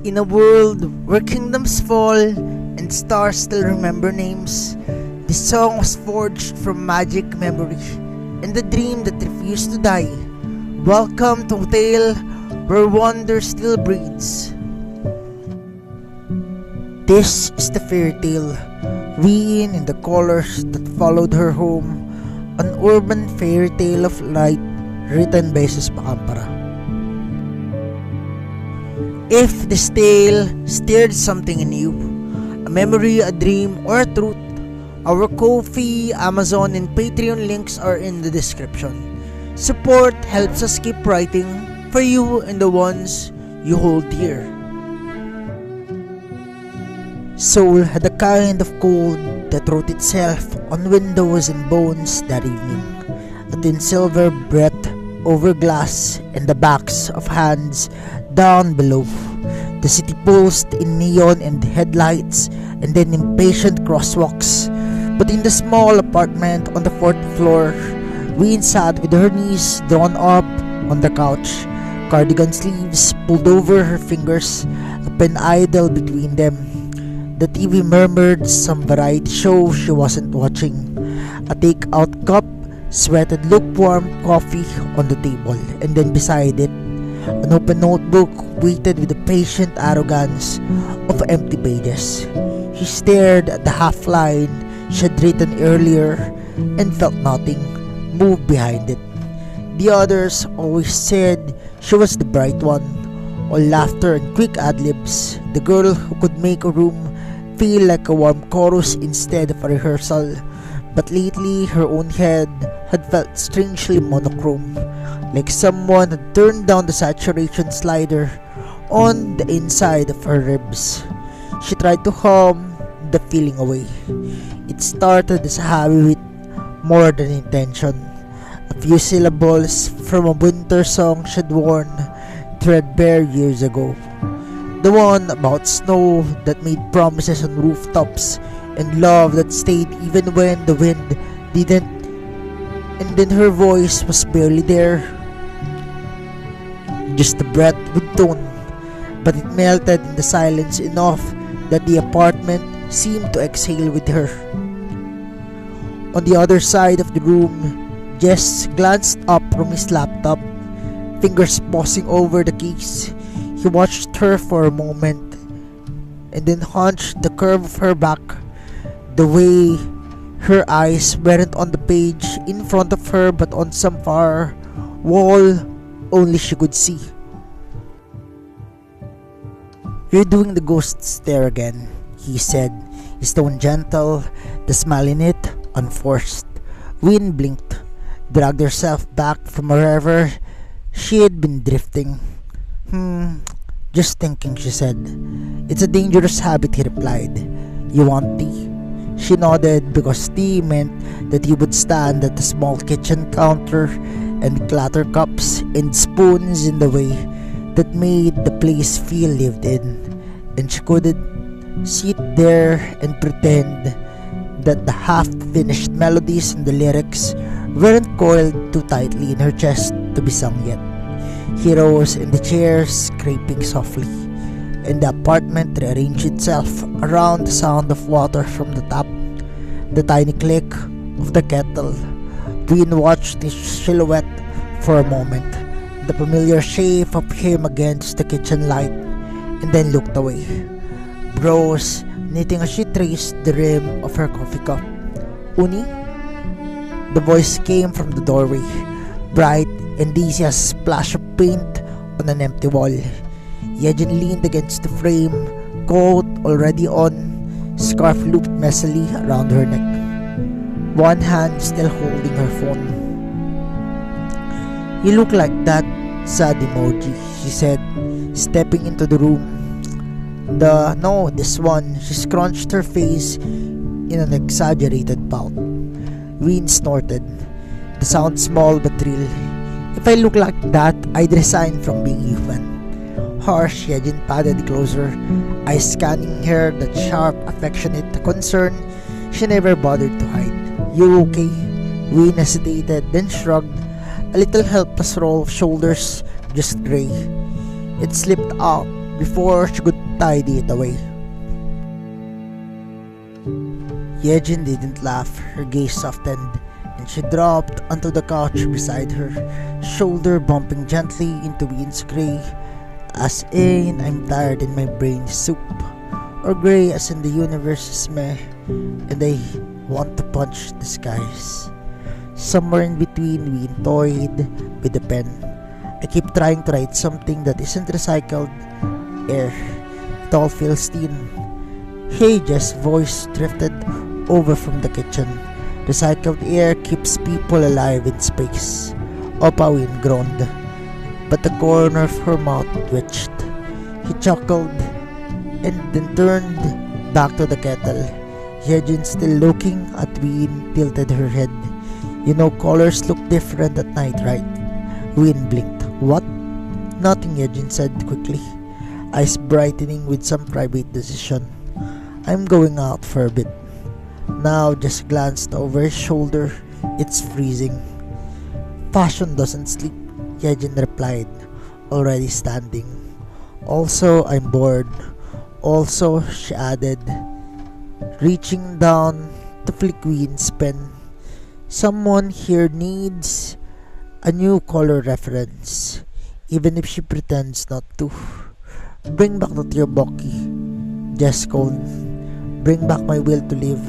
In a world where kingdoms fall and stars still remember names, this song was forged from magic memory and the dream that refused to die. Welcome to a tale where wonder still breathes. This is the fairy tale, Wheein in the colors that followed her home, an urban fairy tale of light written by Sus Makampara. If this tale stirred something in you, a memory, a dream, or a truth, our Ko-fi, Amazon, and Patreon links are in the description. Support helps us keep writing for you and the ones you hold dear. Seoul had a kind of cold that wrote itself on windows and bones that evening. A thin silver breath over glass and the backs of hands down below. The city pulsed in neon and headlights and then impatient crosswalks. But in the small apartment on the 4th floor, Wheein sat with her knees drawn up on the couch, cardigan sleeves pulled over her fingers, a pen idle between them. The TV murmured some variety show she wasn't watching. A take-out cup sweated lukewarm coffee on the table, and then beside it, an open notebook waited with the patient arrogance of empty pages. She stared at the half line she had written earlier and felt nothing move behind it. The others always said she was the bright one, all laughter and quick ad-libs, the girl who could make a room feel like a warm chorus instead of a rehearsal. But lately her own head had felt strangely monochrome, like someone had turned down the saturation slider on the inside of her ribs. She tried to hum the feeling away. It started as a habit more than intention. A few syllables from a winter song she'd worn threadbare years ago. The one about snow that made promises on rooftops and love that stayed even when the wind didn't. And then her voice was barely there. Just a breath with tone, but it melted in the silence enough that the apartment seemed to exhale with her. On the other side of the room, Jess glanced up from his laptop, fingers pausing over the keys. He watched her for a moment, and then hunched the curve of her back, the way her eyes weren't on the page in front of her but on some far wall only she could see. "You're doing the ghost stare again," he said, his tone gentle, the smile in it unforced. Wheein blinked, dragged herself back from wherever she had been drifting. Just thinking," she said. "It's a dangerous habit," he replied. "You want tea?" She nodded because tea meant that he would stand at the small kitchen counter and clatter cups and spoons in the way that made the place feel lived in, and she couldn't sit there and pretend that the half-finished melodies and the lyrics weren't coiled too tightly in her chest to be sung yet. He rose in the chair, scraping softly, and the apartment rearranged itself around the sound of water from the tap, the tiny click of the kettle. Wheein watched his silhouette for a moment, the familiar shape of him against the kitchen light, and then looked away, brows knitting as she traced the rim of her coffee cup. "Uni?" The voice came from the doorway, bright and easy as a splash of paint on an empty wall. Hyejin leaned against the frame, coat already on, scarf looped messily around her neck, one hand still holding her phone. "You look like that sad emoji," she said, stepping into the room. No, this one." She scrunched her face in an exaggerated pout. Wheein snorted, the sound small but real. "If I look like that, I'd resign from being human." Harsh, Hyejin padded closer, eyes scanning her, that sharp, affectionate concern she never bothered to hide. "You okay?" Wheein hesitated, then shrugged, a little helpless roll of shoulders, just gray. It slipped out before she could tidy it away. Hyejin didn't laugh. Her gaze softened, and she dropped onto the couch beside her, shoulder bumping gently into Wheein's gray, as in I'm tired and my brain is soup, or gray as in the universe is meh, and I want to punch the skies. Somewhere in between, Wheein toyed with the pen. I keep trying to write something that isn't recycled air. It all feels thin. Hey, Jess' voice drifted over from the kitchen. Recycled air keeps people alive in space. Opa Wheein groaned, but the corner of her mouth twitched. He chuckled and then turned back to the kettle. Hyejin, still looking at Wheein, tilted her head. You know colors look different at night, right? Wheein blinked. What? Nothing, Hyejin said quickly, eyes brightening with some private decision. I'm going out for a bit. Now just glanced over his shoulder. It's freezing. Fashion doesn't sleep, Hyejin replied, already standing. Also, I'm bored. Also, she added, reaching down to flick Wheein's pen. Someone here needs a new color reference, even if she pretends not to. Bring back the Tteokbokki, Jess called. Bring back my will to live,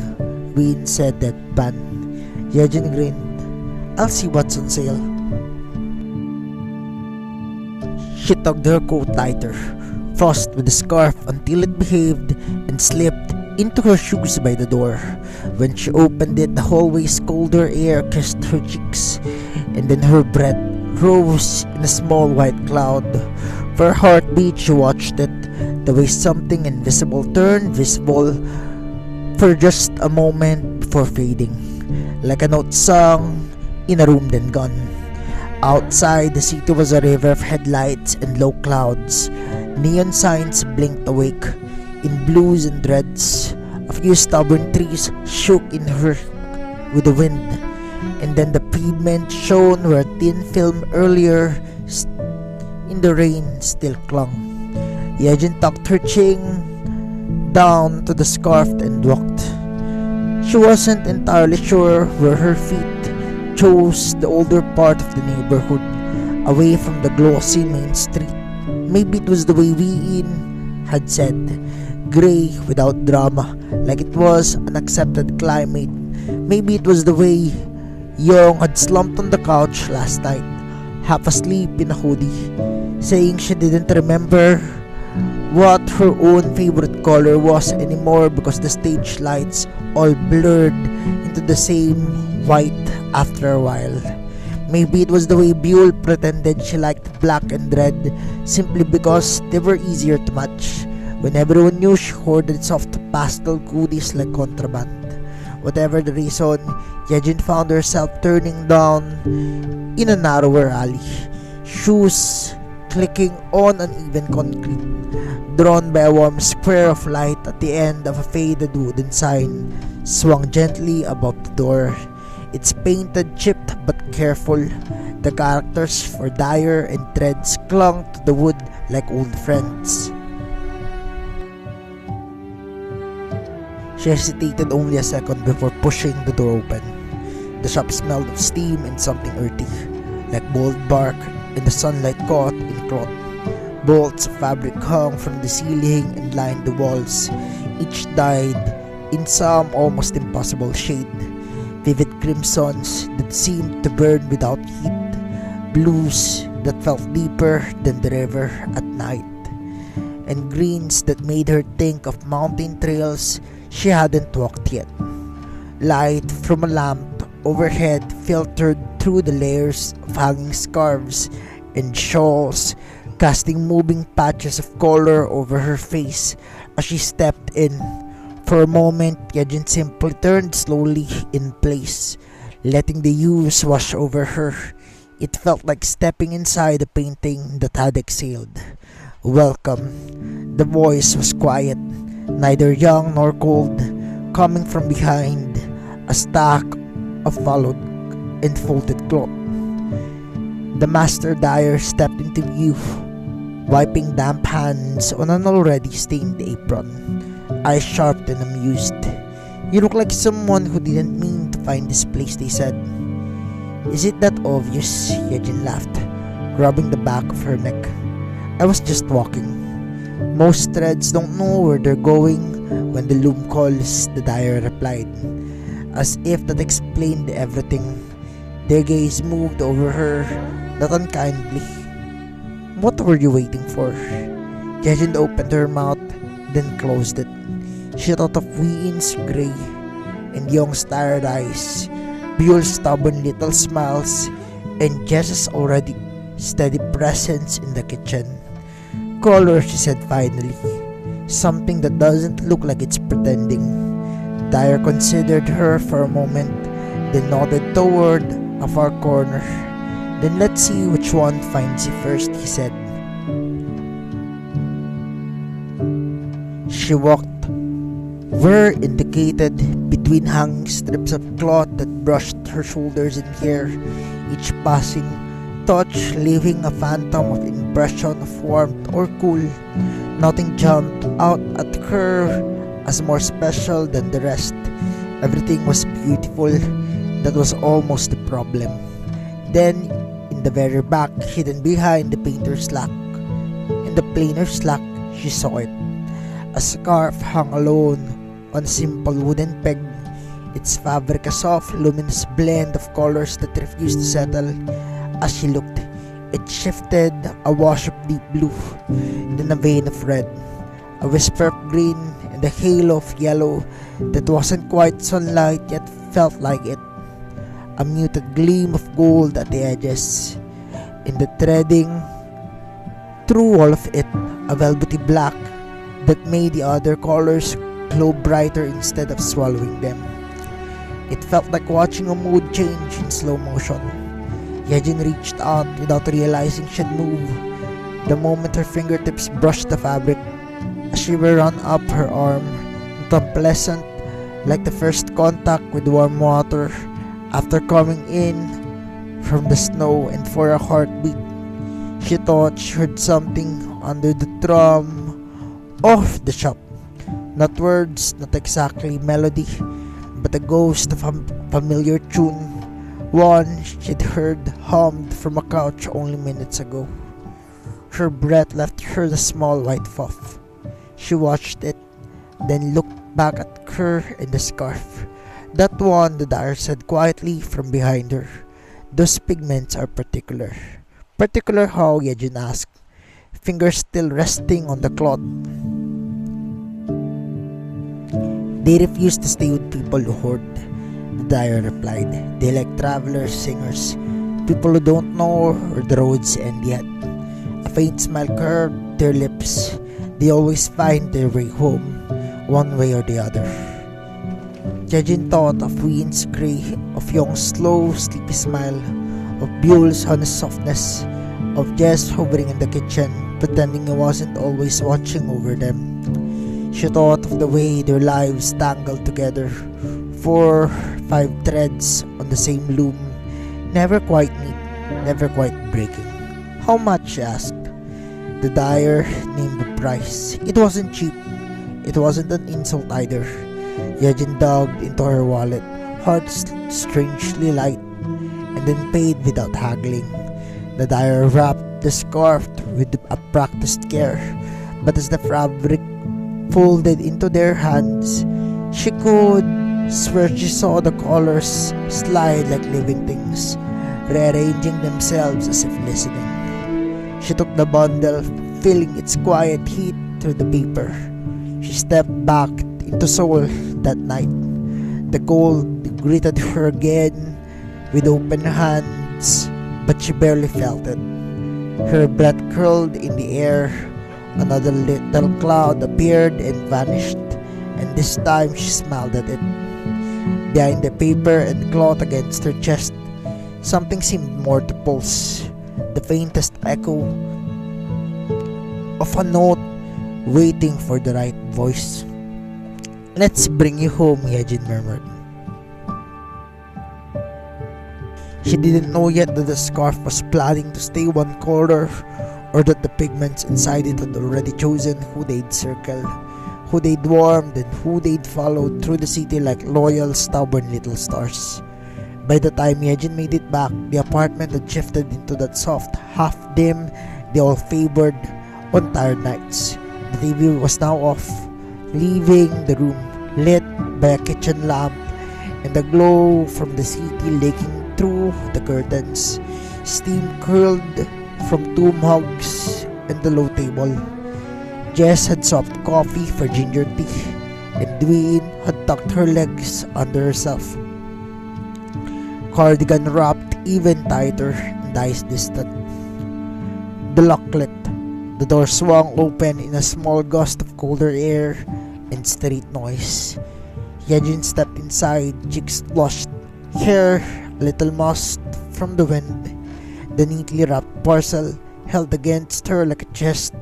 Wheein said deadpan. Hyejin grinned. I'll see what's on sale. She tugged her coat tighter, fussed with the scarf until it behaved, and slipped into her shoes by the door. When she opened it, the hallway's colder air kissed her cheeks, and then her breath rose in a small white cloud. For her heartbeat, she watched it, the way something invisible turned visible for just a moment before fading, like a note sung in a room then gone. Outside, the city was a river of headlights and low clouds. Neon signs blinked awake in blues and reds. A few stubborn trees shook in her with the wind, and then the pavement shone where a thin film earlier in the rain still clung. Hyejin tucked her chin down to the scarf and walked. She wasn't entirely sure where her feet chose the older part of the neighborhood, away from the glossy main street. Maybe it was the way Wheein had said, gray without drama, like it was an accepted climate. Maybe it was the way Yong had slumped on the couch last night, half asleep in a hoodie, saying she didn't remember what her own favorite color was anymore because the stage lights all blurred into the same white after a while. Maybe it was the way Byul pretended she liked black and red simply because they were easier to match, when everyone knew she hoarded soft pastel goodies like contraband. Whatever the reason, Hyejin found herself turning down in a narrower alley, shoes clicking on uneven concrete, drawn by a warm square of light at the end of a faded wooden sign, swung gently above the door. It's painted, chipped but careful. The characters for Dyer and threads clung to the wood like old friends. She hesitated only a second before pushing the door open. The shop smelled of steam and something earthy, like boiled bark, and the sunlight caught in cloth. Bolts of fabric hung from the ceiling and lined the walls, each dyed in some almost impossible shade. Vivid crimsons that seemed to burn without heat, blues that felt deeper than the river at night, and greens that made her think of mountain trails she hadn't walked yet. Light from a lamp overhead filtered through the layers of hanging scarves and shawls, casting moving patches of color over her face as she stepped in. For a moment, Hyejin simply turned slowly in place, letting the hues wash over her. It felt like stepping inside a painting that had exhaled. Welcome. The voice was quiet, neither young nor cold, coming from behind a stack of folded and folded cloth. The master Dyer stepped into view, wiping damp hands on an already stained apron, eyes sharp and amused. "You look like someone who didn't mean to find this place," they said. "Is it that obvious?" Hyejin laughed, rubbing the back of her neck. "I was just walking. Most threads don't know where they're going when the loom calls," the Dyer replied, as if that explained everything. Their gaze moved over her, not unkindly. "What were you waiting for?" Hyejin opened her mouth, then closed it. She thought of Wheein's grey and Yong's tired eyes, Byul's stubborn little smiles, and Jess's already steady presence in the kitchen. "Color," she said finally. "Something that doesn't look like it's pretending." Dyer considered her for a moment, then nodded toward a far corner. "Then let's see which one finds you first," he said. She walked where indicated between hanging strips of cloth that brushed her shoulders and hair, each passing touch leaving a phantom of impression of warmth or cool. Nothing jumped out at her as more special than the rest. Everything was beautiful. That was almost the problem. Then, in the very back, hidden behind the painter's slack, in the planer's slack, she saw it. A scarf hung alone on a simple wooden peg, its fabric a soft, luminous blend of colors that refused to settle. As she looked, it shifted, a wash of deep blue, then a vein of red, a whisper of green, and a halo of yellow that wasn't quite sunlight yet felt like it. A muted gleam of gold at the edges. In the threading, through all of it, a velvety black that made the other colors glow brighter instead of swallowing them. It felt like watching a mood change in slow motion. Hyejin reached out without realizing she'd move. The moment her fingertips brushed the fabric, a shiver ran up her arm, not unpleasant, like the first contact with warm water after coming in from the snow, and for a heartbeat, she thought she heard something under the drum of the shop. Not words, not exactly melody, but a ghost of a familiar tune, one she'd heard hummed from a couch only minutes ago. Her breath left her a small white puff. She watched it, then looked back at her in the scarf. "That one," the Dyer said quietly from behind her. "Those pigments are particular." "Particular how?" Hyejin asked, fingers still resting on the cloth. "They refuse to stay with people who hoard," the Dyer replied. "They like travelers, singers, people who don't know where the roads end yet." A faint smile curved their lips. "They always find their way home, one way or the other." Hyejin thought of Wheein's grey, of Yong's slow, sleepy smile, of Byul's honest softness, of Jess hovering in the kitchen, pretending he wasn't always watching over them. She thought of the way their lives tangled together, 4-5 threads on the same loom, never quite neat, never quite breaking. "How much?" she asked. The Dyer named the price. It wasn't cheap. It wasn't an insult either. Hyejin dug into her wallet, heart strangely light, and then paid without haggling. The Dyer wrapped the scarf with a practiced care, but as the fabric folded into their hands, she could swear she saw the colors slide like living things, rearranging themselves as if listening. She took the bundle, feeling its quiet heat through the paper. She stepped back into Seoul that night. The cold greeted her again with open hands, but she barely felt it. Her breath curled in the air. Another little cloud appeared and vanished, and this time she smiled at it. Behind the paper and cloth against her chest, something seemed more to pulse, the faintest echo of a note waiting for the right voice. "Let's bring you home," Hyejin murmured. She didn't know yet that the scarf was planning to stay one color or that the pigments inside it had already chosen who they'd circle, who they'd warmed, and who they'd followed through the city like loyal, stubborn little stars. By the time Hyejin made it back, the apartment had shifted into that soft, half-dim they all favored on tired nights. The TV was now off, leaving the room lit by a kitchen lamp and the glow from the city leaking through the curtains. Steam curled from two mugs and the low table. Jess had soft coffee for ginger tea, and Wheein had tucked her legs under herself, cardigan wrapped even tighter and eyes distant. The lock clicked. The door swung open in a small gust of colder air and street noise. Hyejin stepped inside, cheeks flushed, hair a little mussed from the wind. The neatly wrapped parcel held against her like a chest.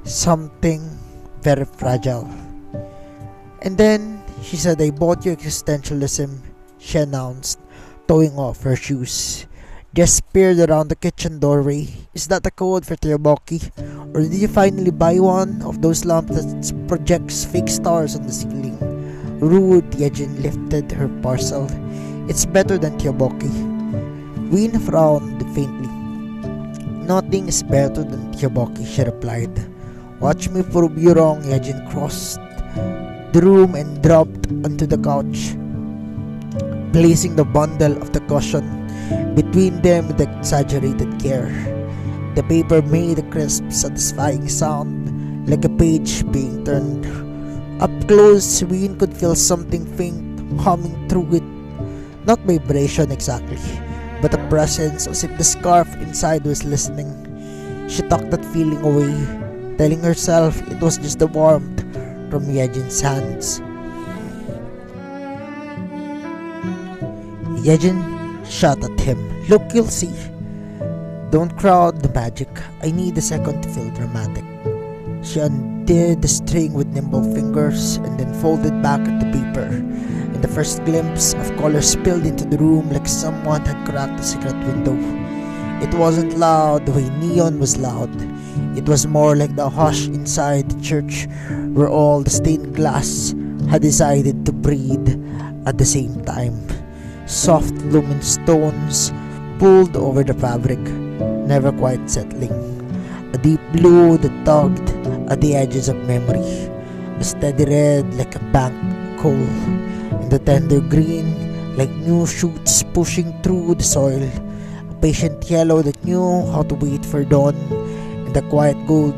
Something very fragile. And then she said, "I bought you existentialism," she announced, throwing off her shoes. Jess peered around the kitchen doorway. "Is that a code for Tteokbokki? Or did you finally buy one of those lamps that projects fake stars on the ceiling?" Rude, Hyejin lifted her parcel. "It's better than Tteokbokki." Wheein frowned faintly. "Nothing is better than Tteokbokki," she replied. "Watch me prove you wrong." Hyejin crossed the room and dropped onto the couch, placing the bundle of the cushion between them with exaggerated care. The paper made a crisp, satisfying sound, like a page being turned. Up close, Wheein could feel something faint humming through it. Not vibration exactly, but a presence, as if the scarf inside was listening. She tucked that feeling away, telling herself it was just the warmth from Hyejin's hands. Hyejin shot at him. "Look, you'll see. Don't crowd the magic. I need a second to feel dramatic." She undid the string with nimble fingers and then folded back at the paper, and the first glimpse of color spilled into the room like someone had cracked a secret window. It wasn't loud the way neon was loud. It was more like the hush inside the church where all the stained glass had decided to breathe at the same time. Soft luminous tones pulled over the fabric, never quite settling. A deep blue that tugged at the edges of memory, a steady red like a bank coal, and a tender green like new shoots pushing through the soil, a patient yellow that knew how to wait for dawn, and a quiet gold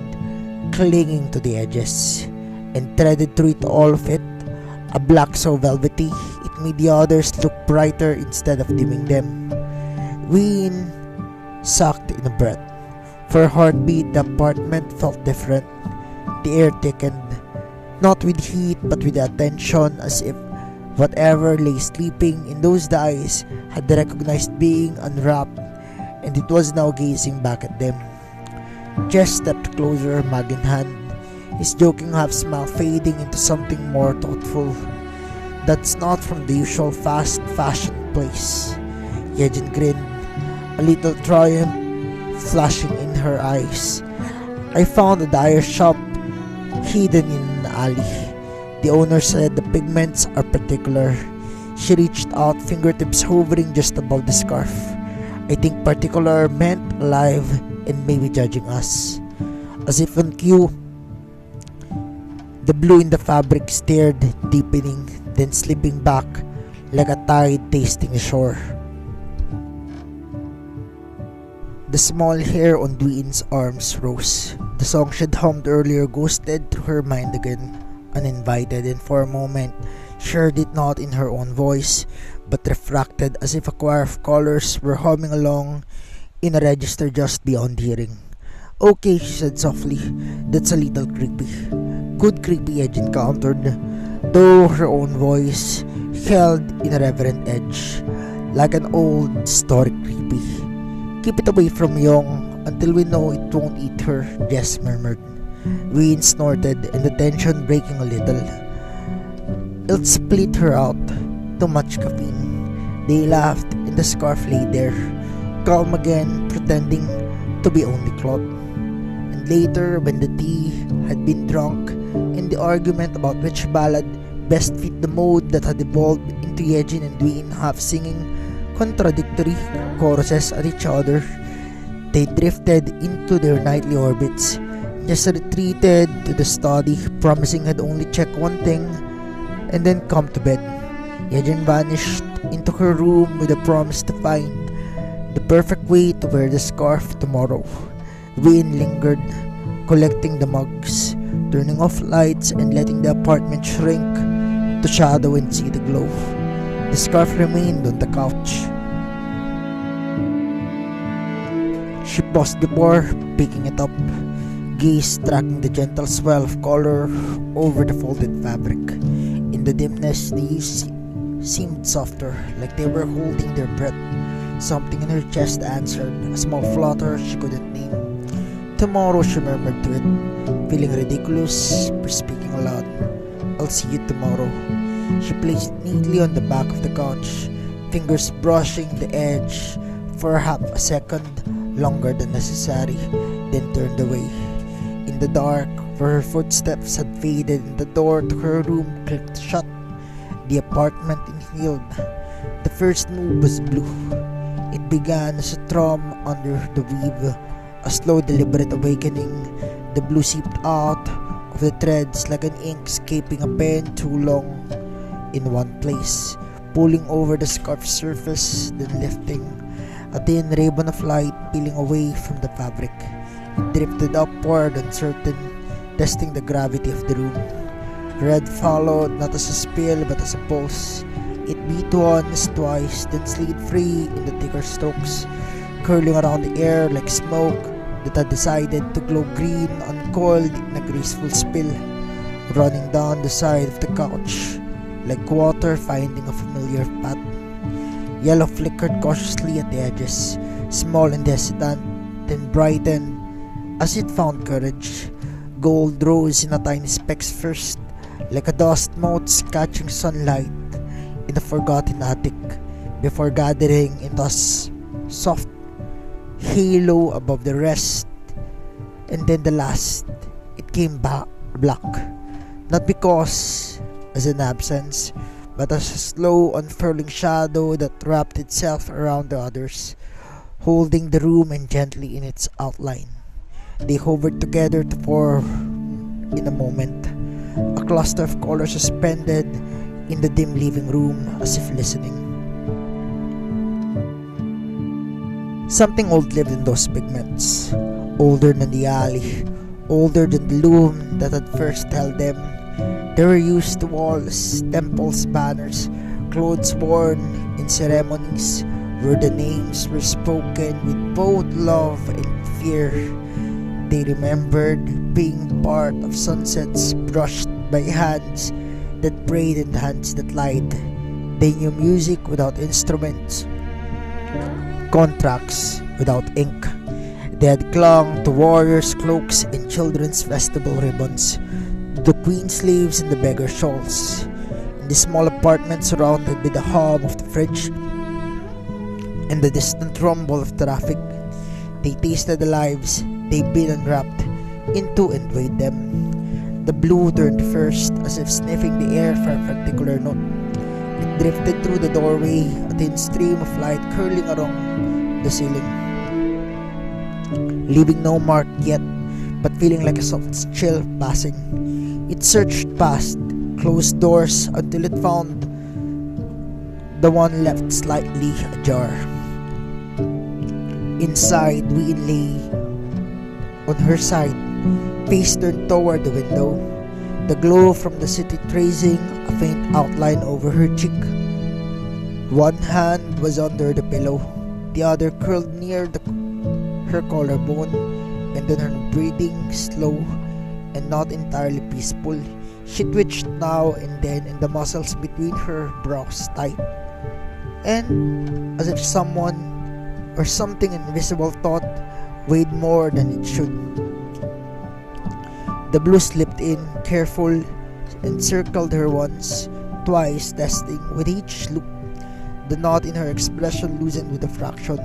clinging to the edges. And threaded through it, all of it, a black so velvety it made the others look brighter instead of dimming them. Wheein sucked in a breath. For her heartbeat, the apartment felt different. The air thickened, not with heat but with attention, as if whatever lay sleeping in those days had recognized being unwrapped, and it was now gazing back at them. Jess stepped closer, mug in hand, his joking half-smile fading into something more thoughtful. "That's not from the usual fast fashion place." Hyejin grinned, a little triumph flashing in her eyes. "I found a Dyer shop hidden in an alley. The owner said the pigments are particular." She reached out, fingertips hovering just above the scarf. "I think particular meant alive and maybe judging us." As if on cue, the blue in the fabric stared, deepening, then slipping back like a tide tasting the shore. The small hair on Wheein's arms rose. The song she'd hummed earlier ghosted through her mind again, uninvited, and for a moment she heard it not in her own voice, but refracted as if a choir of colors were humming along in a register just beyond hearing. "Okay," she said softly, "that's a little creepy." "Good creepy," Hyejin countered, though her own voice held in a reverent edge, like an old historic creepy. "Keep it away from Yong until we know it won't eat her," Jess murmured. Wheein snorted, and the tension breaking a little. "It'll split her out. Too much caffeine." They laughed, and the scarf lay there, calm again, pretending to be only cloth. And later, when the tea had been drunk, and the argument about which ballad best fit the mode that had evolved into Hyejin and Wheein half singing contradictory choruses at each other, they drifted into their nightly orbits. Just retreated to the study, promising had only checked one thing and then come to bed. Hyejin vanished into her room with a promise to find the perfect way to wear the scarf tomorrow. Wheein lingered, collecting the mugs, turning off lights and letting the apartment shrink to shadow and see the glow. The scarf remained on the couch. She paused before picking it up, gaze tracking the gentle swell of color over the folded fabric. In the dimness, the hues seemed softer, like they were holding their breath. Something in her chest answered, a small flutter she couldn't name. Tomorrow, she murmured to it, feeling ridiculous for speaking aloud. I'll see you tomorrow. She placed it neatly on the back of the couch, fingers brushing the edge for half a second longer than necessary, then turned away. In the dark, where her footsteps had faded and the door to her room clicked shut, the apartment inhaled. The first move was blue. It began as a thrum under the weave, a slow deliberate awakening. The blue seeped out of the threads like an ink escaping a pen too long in one place, pulling over the scarf surface, then lifting. A thin ribbon of light peeling away from the fabric. It drifted upward, uncertain, testing the gravity of the room. Red followed, not as a spill but as a pulse. It beat once, twice, then slid free in the thicker strokes, curling around the air like smoke that had decided to glow green, uncoiled in a graceful spill, running down the side of the couch like water finding a familiar path. Yellow flickered cautiously at the edges, small and hesitant, then brightened as it found courage. Gold rose in a tiny specks first, like a dust motes catching sunlight in a forgotten attic, before gathering into a soft halo above the rest. And then the last, it came back black, not because as an absence, but as a slow unfurling shadow that wrapped itself around the others, holding the room and gently in its outline. They hovered together to form in a moment, a cluster of colors suspended in the dim living room as if listening. Something old lived in those pigments, older than the alley, older than the loom that had first held them. They were used to walls, temples, banners, clothes worn in ceremonies where the names were spoken with both love and fear. They remembered being part of sunsets brushed by hands that prayed and hands that lied. They knew music without instruments, contracts without ink. They had clung to warriors' cloaks and children's festival ribbons, the queen slaves and the beggar shawls. In the small apartment surrounded by the hum of the fridge and the distant rumble of traffic, they tasted the lives they'd been unwrapped into and weighed them. The blue turned first, as if sniffing the air for a particular note. It drifted through the doorway, a thin stream of light curling along the ceiling, leaving no mark yet, but feeling like a soft chill passing. It searched past closed doors until it found the one left slightly ajar. Inside, Wheein lay on her side, face turned toward the window, the glow from the city tracing a faint outline over her cheek. One hand was under the pillow, the other curled near her collarbone, and then her breathing slow and not entirely peaceful. She twitched now and then, and the muscles between her brows tight, and as if someone or something invisible thought weighed more than it should. The blue slipped in, careful, and circled her once, twice, testing with each loop. The knot in her expression loosened with a fraction.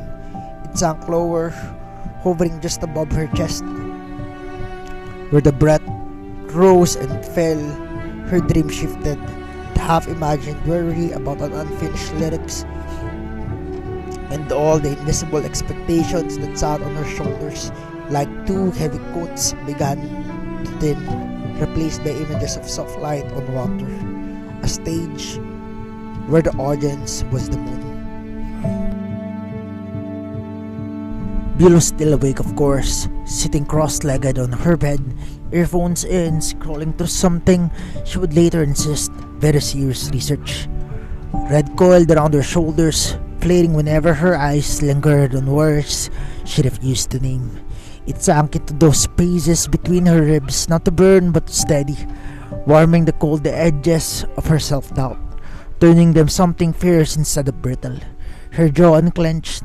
It sank lower, hovering just above her chest. Where the breath rose and fell, her dream shifted. The half-imagined worry about an unfinished lyrics and all the invisible expectations that sat on her shoulders like two heavy coats began to thin, replaced by images of soft light on water. A stage where the audience was the moon. Byul was still awake, of course, sitting cross-legged on her bed, earphones in, scrolling through something she would later insist very serious research. Red coiled around her shoulders, flaring whenever her eyes lingered on words she refused to name. It sank into those spaces between her ribs, not to burn but to steady, warming the cold edges of her self-doubt, turning them something fierce instead of brittle. Her jaw unclenched,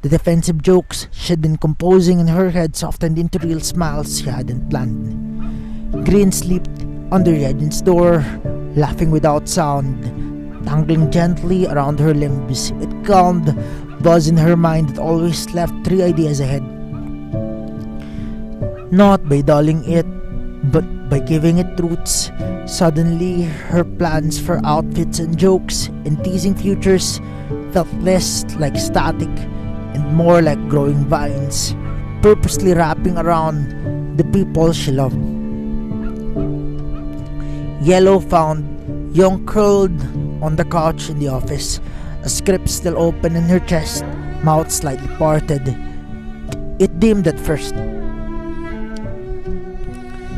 the defensive jokes she'd been composing in her head softened into real smiles she hadn't planned. Grins leaped under Hyejin's door, laughing without sound, tangling gently around her limbs. It calmed the buzz in her mind that always left 3 ideas ahead. Not by dulling it, but by giving it roots. Suddenly, her plans for outfits and jokes and teasing futures felt less like static and more like growing vines, purposely wrapping around the people she loved. Yellow found Yong curled on the couch in the office, a script still open in her chest, mouth slightly parted. It dimmed at first,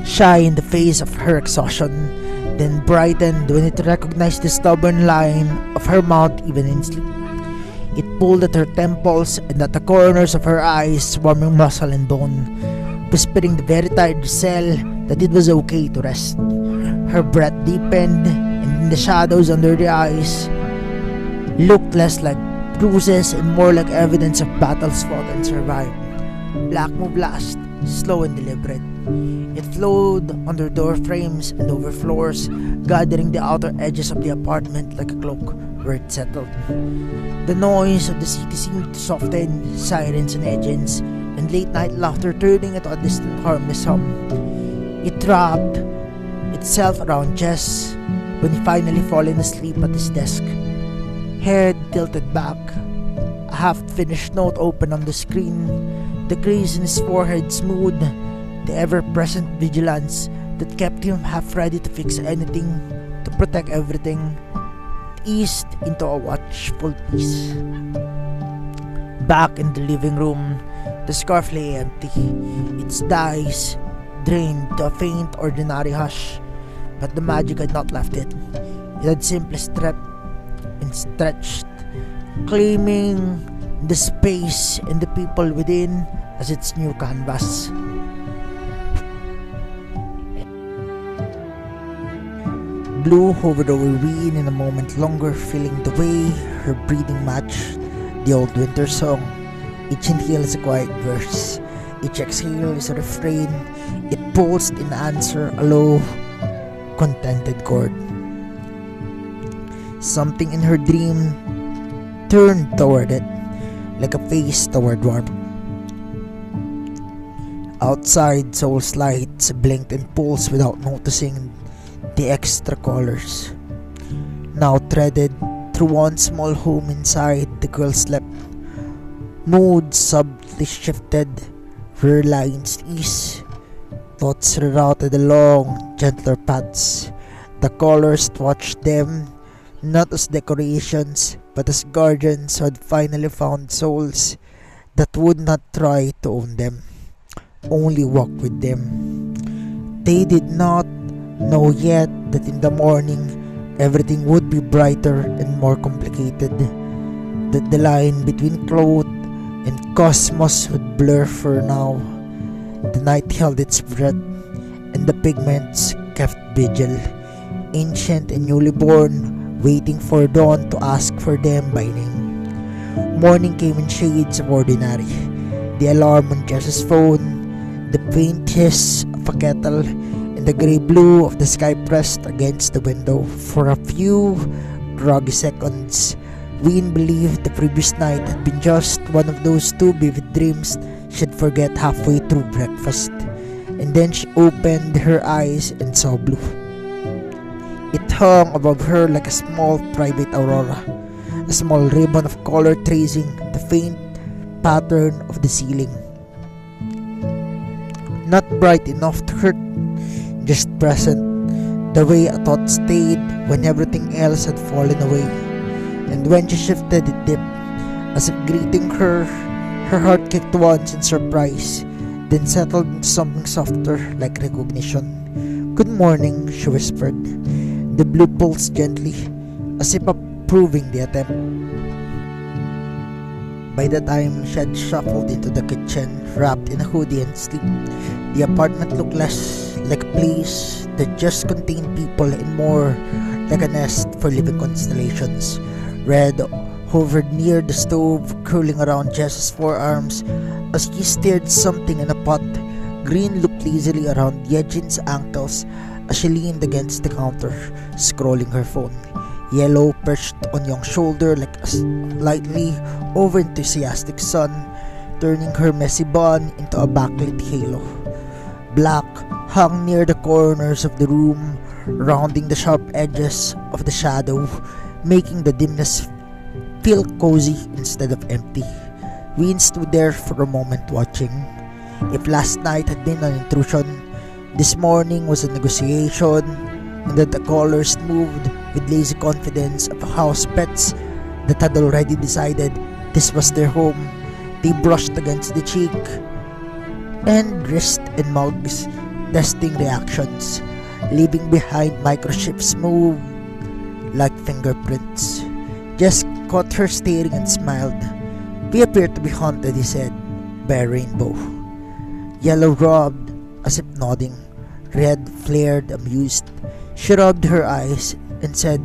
shy in the face of her exhaustion, then brightened when it recognized the stubborn line of her mouth even in sleep. It pulled at her temples and at the corners of her eyes, warming muscle and bone, whispering the very tired cell that it was okay to rest. Her breath deepened, and in the shadows under the eyes looked less like bruises and more like evidence of battles fought and survived. Black move last, slow and deliberate. It flowed under door frames and over floors, gathering the outer edges of the apartment like a cloak where it settled. The noise of the city seemed to soften, sirens and engines, and late-night laughter turning into a distant harmless hum. It wrapped itself around Jess when he finally fallen asleep at his desk. Head tilted back, a half-finished note open on the screen, the crease in his forehead smooth, the ever-present vigilance that kept him half-ready to fix anything, to protect everything, eased into a watchful peace. Back in the living room, the scarf lay empty, its dyes drained to a faint ordinary hush, but the magic had not left it. It had simply stripped and stretched, claiming the space and the people within as its new canvas. Blue hovered over Wheein in a moment longer, feeling the way her breathing matched the old winter song. Each inhale is a quiet verse, each exhale is a refrain. It pulsed in answer, a low, contented chord. Something in her dream turned toward it, like a face toward warmth. Outside, Seoul's lights blinked and pulsed without noticing the extra colors. Now threaded through one small home inside, the girl slept. Mood subtly shifted, her lines eased. Thoughts rerouted along gentler paths. The colors watched them, not as decorations, but as guardians who had finally found souls that would not try to own them, only walk with them. They did not know yet that in the morning everything would be brighter and more complicated, that the line between cloth and cosmos would blur for now. The night held its breath, and the pigments kept vigil, ancient and newly born, waiting for dawn to ask for them by name. Morning came in shades of ordinary, the alarm on Jess's phone, the faint hiss of a kettle, and the grey blue of the sky pressed against the window. For a few groggy seconds, Wheein believed the previous night had been just one of those two vivid dreams she'd forget halfway through breakfast. And then she opened her eyes and saw blue. It hung above her like a small private aurora, a small ribbon of color tracing the faint pattern of the ceiling. Not bright enough to hurt, just present, the way a thought stayed when everything else had fallen away. And when she shifted, it dipped, as if greeting her. Her heart kicked once in surprise, then settled into something softer, like recognition. "Good morning," she whispered. The blue pulsed gently, as if approving the attempt. By the time she had shuffled into the kitchen, wrapped in a hoodie and sleep, the apartment looked less like a place that just contained people and more like a nest for living constellations. Red hovered near the stove, curling around Jess's forearms as he stirred something in a pot. Green looked lazily around Hyejin's ankles as she leaned against the counter, scrolling her phone. Yellow perched on Yong's shoulder like a slightly over-enthusiastic sun, turning her messy bun into a backlit halo. Black hung near the corners of the room, rounding the sharp edges of the shadow, making the dimness feel cozy instead of empty. Wheein stood there for a moment watching. If last night had been an intrusion, this morning was a negotiation, and that the colors moved with lazy confidence of house pets that had already decided this was their home. They brushed against the cheek and wrist and mugs, testing reactions, leaving behind microchips moved like fingerprints. Jess caught her staring and smiled. "We appear to be haunted," he said, "by a rainbow." Yellow rubbed, as if nodding. Red flared, amused. She rubbed her eyes and said,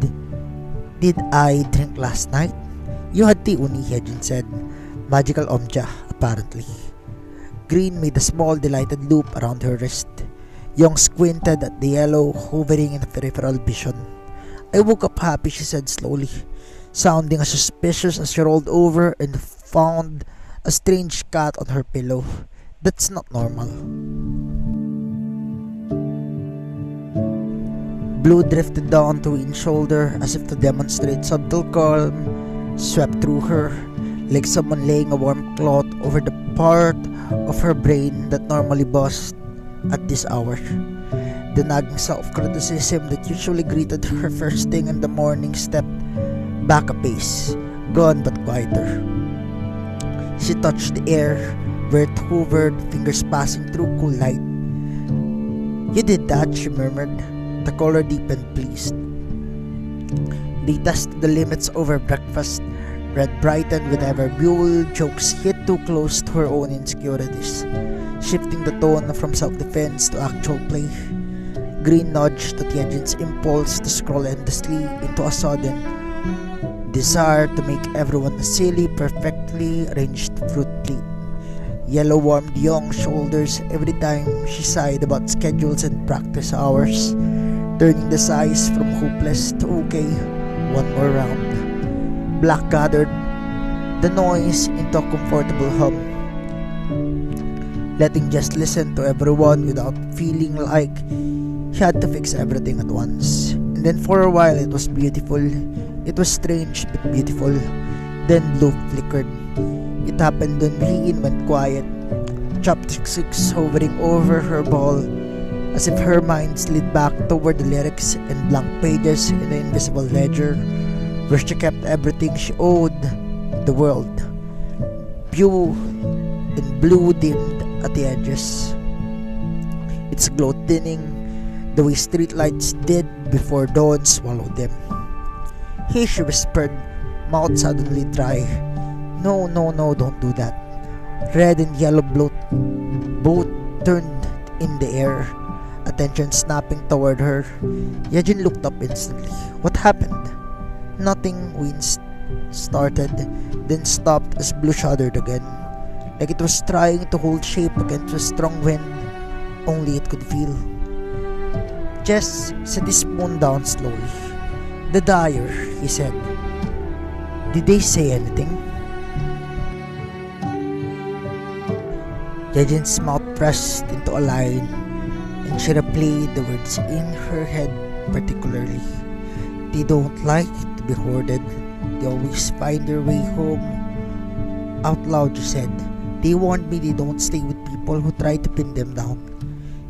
"Did I drink last night?" "You had tea uni," Hyejin said. "Magical omja, apparently." Green made a small delighted loop around her wrist. Yong squinted at the yellow hovering in the peripheral vision. "I woke up happy," she said slowly, sounding as suspicious as she rolled over and found a strange cat on her pillow. "That's not normal." Blue drifted down to Wheein's shoulder as if to demonstrate subtle calm, swept through her, like someone laying a warm cloth over the part of her brain that normally buzzed at this hour. The nagging self-criticism that usually greeted her first thing in the morning stepped back a pace, gone but quieter. She touched the air where it hovered, fingers passing through cool light. "You did that," she murmured. The color deepened, pleased. They tested the limits over breakfast. Red brightened whenever Byul jokes hit too close to her own insecurities, shifting the tone from self-defense to actual play. Green nudged at Hyejin's impulse to scroll endlessly into a sudden desire to make everyone a silly, perfectly arranged fruit plate. Yellow warmed Yong's shoulders every time she sighed about schedules and practice hours, turning the sighs from hopeless to okay one more round. Black gathered the noise into a comfortable hum, letting Jess listen to everyone without feeling like he had to fix everything at once. And then for a while it was beautiful. It was strange but beautiful. Then blue flickered. It happened when Wheein went quiet, chopsticks hovering over her ball, as if her mind slid back toward the lyrics and blank pages in the invisible ledger, where she kept everything she owed the world. Blue and blue dimmed at the edges, its glow thinning the way streetlights did before dawn swallowed them. "Hey," she whispered, mouth suddenly dry. No, don't do that." Red and yellow both turned in the air, attention snapping toward her. Hyejin looked up instantly. "What happened?" "Nothing," Wheein started, then stopped as blue shuddered again, like it was trying to hold shape against a strong wind only it could feel. Jess set his spoon down slowly. "The Dyer," he said. "Did they say anything?" Hyejin's mouth pressed into a line, and she replayed the words in her head particularly. They don't like to be hoarded. They always find their way home. Out loud she said, they warned me they don't stay with people who try to pin them down.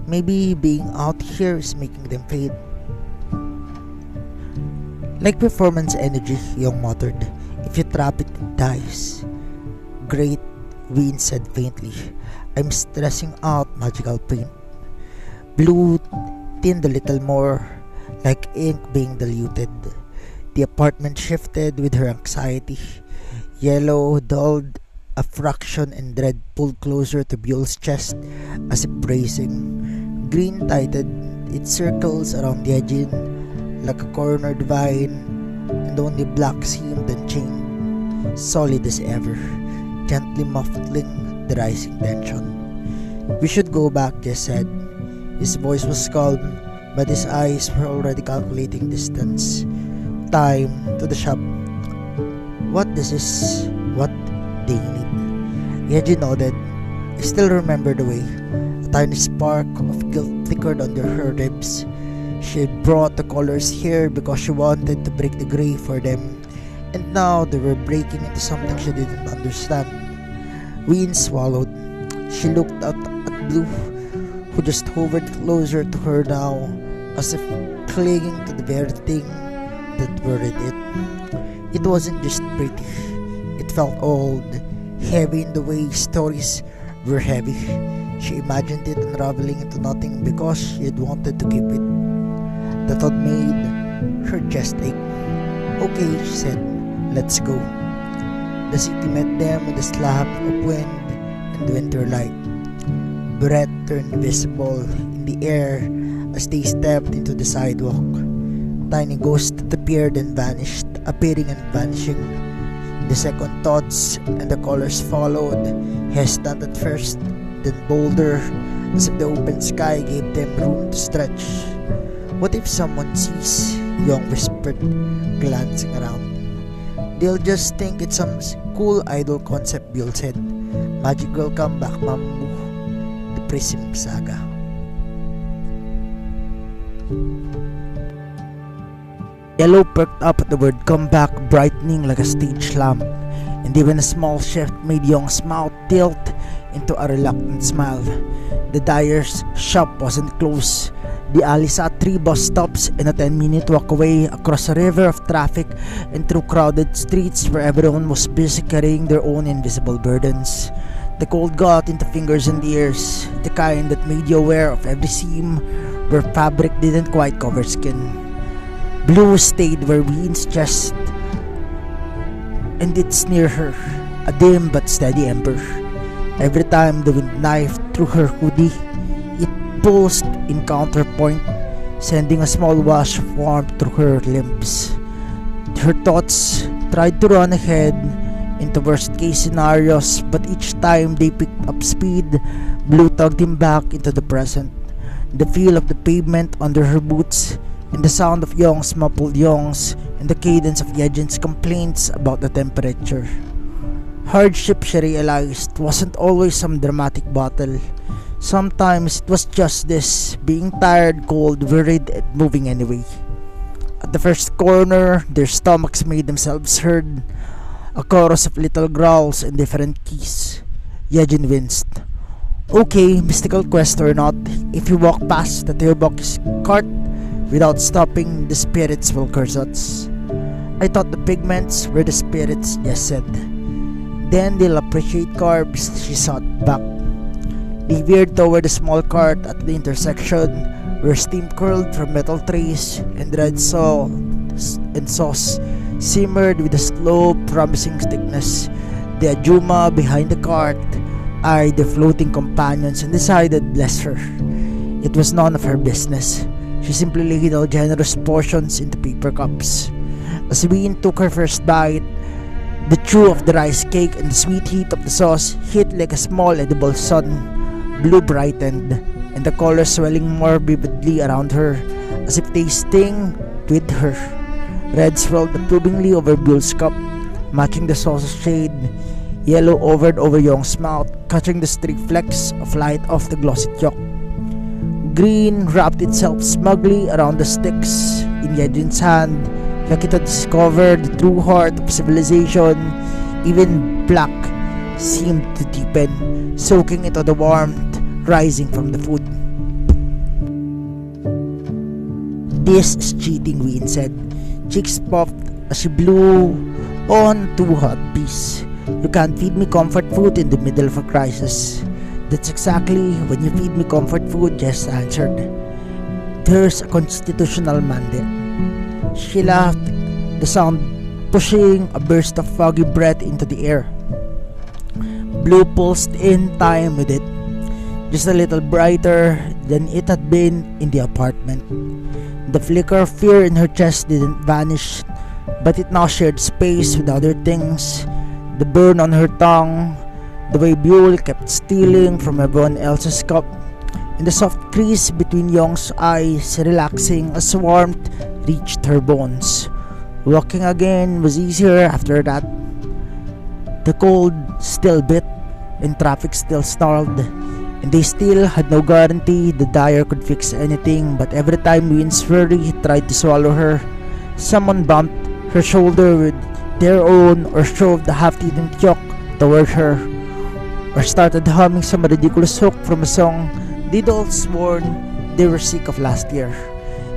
Maybe being out here is making them fade. Like performance energy, Yong muttered. If you trap it, it dies. Great, Wheein said faintly. I'm stressing out magical paint. Blue thinned a little more, like ink being diluted. The apartment shifted with her anxiety. Yellow dulled a fraction and red pulled closer to Byul's chest as if bracing. Green tightened its circles around Hyejin like a cornered vine, and only black seemed unchained, solid as ever, gently muffling the rising tension. We should go back, Jess said. His voice was calm, but his eyes were already calculating distance. Time to the shop. What this is what they need. Hyejin nodded. I still remember the way. A tiny spark of guilt flickered under her ribs. She had brought the colors here because she wanted to break the gray for them, and now they were breaking into something she didn't understand. Wheein swallowed. She looked out at Blue, who just hovered closer to her now, as if clinging to the very thing that worried it. It wasn't just pretty, it felt old, heavy in the way stories were heavy. She imagined it unraveling into nothing because she had wanted to keep it. The thought made her chest ache. Okay, she said, let's go. The city met them with a slap of wind and winter light. Breath turned visible in the air as they stepped into the sidewalk. Tiny ghosts that appeared and vanished, appearing and vanishing. The second thoughts and the colors followed, hesitant at first, then bolder, as if the open sky gave them room to stretch. What if someone sees? Yong whispered, glancing around. They'll just think it's some cool idol concept, Byul said. Magical comeback, Mamamoo. The Prism Saga. Yellow perked up at the word comeback, brightening like a stage lamp, and even a small shift made Yong's mouth tilt into a reluctant smile. The Dyer's shop wasn't close. The alley sat 3 bus stops and a 10-minute walk away across a river of traffic and through crowded streets where everyone was busy carrying their own invisible burdens. The cold got into fingers and ears, the kind that made you aware of every seam where fabric didn't quite cover skin. Blue stayed where Wheein's chest, and it's near her, a dim but steady ember. Every time the wind knifed through her hoodie, it pulsed in counterpoint, sending a small wash of warmth through her limbs. Her thoughts tried to run ahead into worst-case scenarios, but each time they picked up speed, Blue tugged him back into the present. The feel of the pavement under her boots, and the sound of Yong's muffled yongs, and the cadence of Hyejin's complaints about the temperature. Hardship, she realized, wasn't always some dramatic battle. Sometimes it was just this, being tired, cold, worried, and moving anyway. At the first corner, their stomachs made themselves heard, a chorus of little growls and different keys. Hyejin winced. Okay, mystical quest or not, if you walk past the Tteokbokki's cart without stopping, the spirits will curse us. I thought the pigments were the spirits, Jess said. Then they'll appreciate carbs, she sought back. They veered toward a small cart at the intersection where steam curled from metal trays and red sauce simmered with a slow, promising thickness. The Ajuma behind the cart eyed the floating companions and decided, bless her, it was none of her business. She simply ladled generous portions into paper cups. As Wheein took her first bite, the chew of the rice cake and the sweet heat of the sauce hit like a small edible sun. Blue brightened, and the colors swelling more vividly around her, as if they sting with her. Red swirled approvingly over Byul's cup, matching the sauce's shade. Yellow hovered over Yong's mouth, catching the streak flecks of light off the glossy chalk. Green wrapped itself smugly around the sticks in Hyejin's hand, like it had discovered the true heart of civilization. Even black seemed to deepen, soaking into the warmth rising from the food. "This is cheating," Wheein said. Cheeks puffed as she blew on two hot bees. "You can't feed me comfort food in the middle of a crisis." "That's exactly when you feed me comfort food," Jess answered. "There's a constitutional mandate." She laughed, the sound pushing a burst of foggy breath into the air. Blue pulsed in time with it, just a little brighter than it had been in the apartment. The flicker of fear in her chest didn't vanish, but it now shared space with other things. The burn on her tongue, the way Byul kept stealing from everyone else's cup, and the soft crease between Yong's eyes relaxing as warmth reached her bones. Walking again was easier after that. The cold still bit, and traffic still snarled, and they still had no guarantee the Dyer could fix anything. But every time Wheein's fury tried to swallow her, someone bumped her shoulder with their own, or shoved the half-eaten tteok toward her, or started humming some ridiculous hook from a song they'd all sworn they were sick of last year.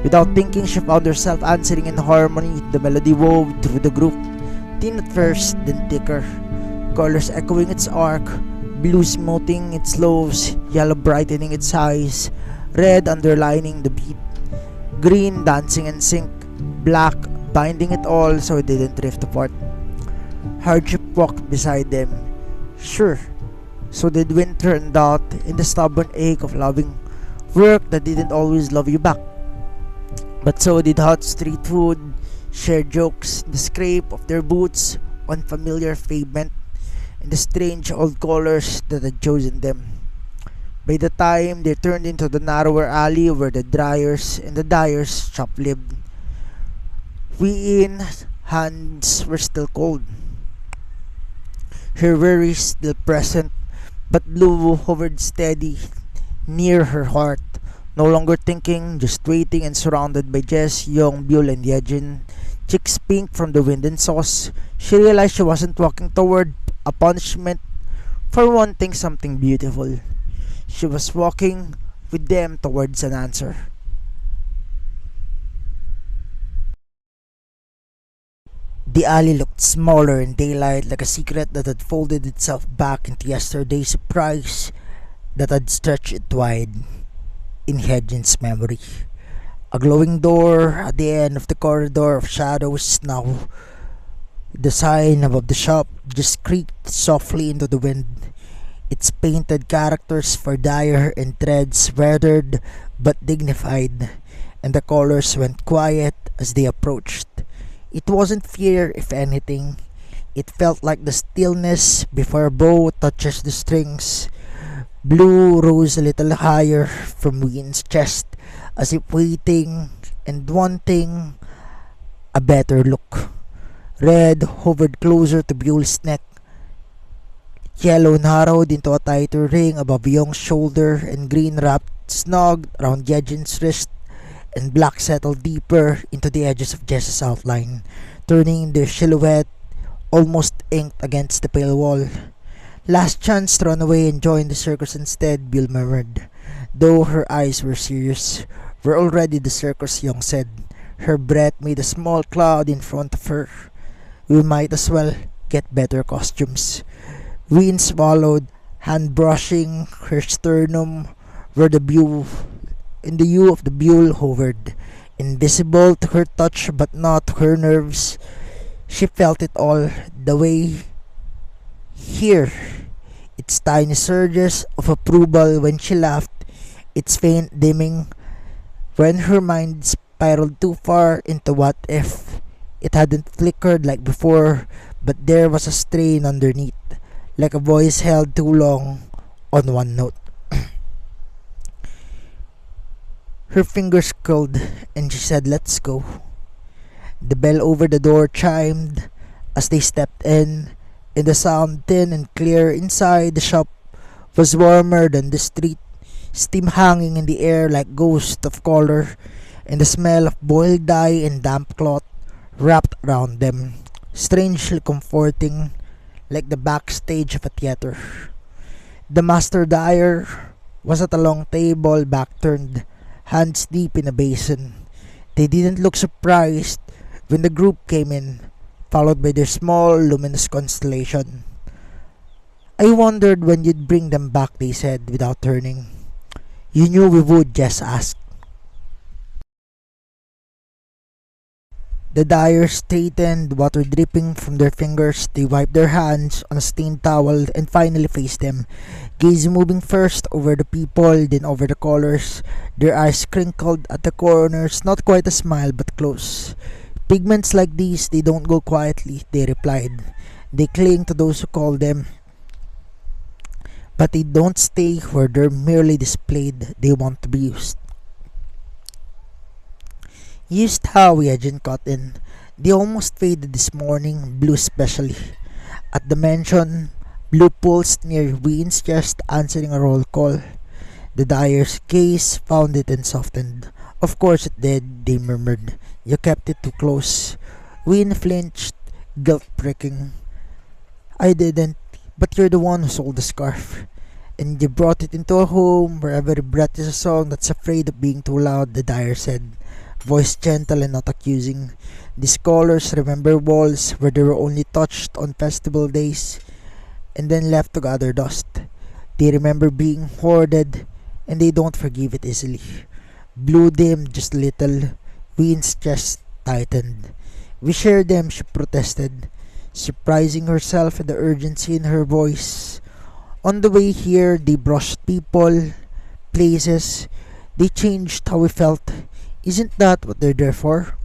Without thinking, she found herself answering in harmony, the melody wove through the group, thin at first, then thicker, colors echoing its arc, blue smoothing its lows, yellow brightening its highs, red underlining the beat, green dancing in sync, black binding it all so it didn't drift apart. Hardship walked beside them. Sure, so did winter and doubt, in the stubborn ache of loving work that didn't always love you back. But so did hot street food, shared jokes, the scrape of their boots on familiar pavement, and the strange old colors that had chosen them. By the time they turned into the narrower alley where the Dyers and the Dyers' shop lived, Wheein's hands were still cold, her worries still present, but Blue hovered steady near her heart, no longer thinking, just waiting, and surrounded by Jess, Yong, Byul, and Hyejin, cheeks pink from the wind and sauce. She realized she wasn't walking toward a punishment for wanting something beautiful. She was walking with them towards an answer. The alley looked smaller in daylight, like a secret that had folded itself back into yesterday's surprise that had stretched it wide in Hyejin's memory. A glowing door at the end of the corridor of shadows now. The sign above the shop just creaked softly into the wind. Its painted characters for Dyer and threads weathered but dignified, and the colors went quiet as they approached. It wasn't fear, if anything. It felt like the stillness before a bow touches the strings. Blue rose a little higher from Wheein's chest, as if waiting and wanting a better look. Red hovered closer to Byul's neck. Yellow narrowed into a tighter ring above Yong's shoulder, and green wrapped snug around Hyejin's wrist, and black settled deeper into the edges of Jess's outline, turning their silhouette almost inked against the pale wall. "Last chance to run away and join the circus instead," Byul murmured, though her eyes were serious. "We're already the circus," Yong said. Her breath made a small cloud in front of her. "We might as well get better costumes." Wheein swallowed, hand brushing her sternum where the hue of the Byul hovered, invisible to her touch but not to her nerves. She felt it all, the way here, its tiny surges of approval when she laughed, its faint dimming when her mind spiraled too far into what if. It hadn't flickered like before, but there was a strain underneath, like a voice held too long on one note. Her fingers curled, and she said, "Let's go." The bell over the door chimed as they stepped in, and the sound thin and clear inside the shop was warmer than the street, steam hanging in the air like ghosts of color, and the smell of boiled dye and damp cloth wrapped around them, strangely comforting, like the backstage of a theater. The master dyer was at a long table, back turned, hands deep in a basin. They didn't look surprised when the group came in, followed by their small, luminous constellation. I wondered when you'd bring them back, they said without turning. You knew we would, Jess asked. The dyers straightened, water dripping from their fingers. They wiped their hands on a stained towel and finally faced them, gaze moving first over the people, then over the colors. Their eyes crinkled at the corners, not quite a smile but close. Pigments like these, they don't go quietly, they replied. They cling to those who call them, but they don't stay where they're merely displayed. They want to be used. Used how Hyejin cut in. They almost faded this morning, blue especially. At the mention, blue pulsed near Wheein's chest, answering a roll call. The dyer's gaze found it and softened. Of course it did, they murmured. You kept it too close. Wheein flinched, guilt pricking. I didn't, but you're the one who sold the scarf. And you brought it into a home where every breath is a song that's afraid of being too loud, the dyer said, voice gentle and not accusing. The scholars remember walls where they were only touched on festival days and then left to gather dust. They remember being hoarded and they don't forgive it easily. Blue dimmed just a little. Wheein's chest tightened. We share them, she protested, surprising herself at the urgency in her voice. On the way here, they brushed people, places. They changed how we felt. Isn't that what they're there for?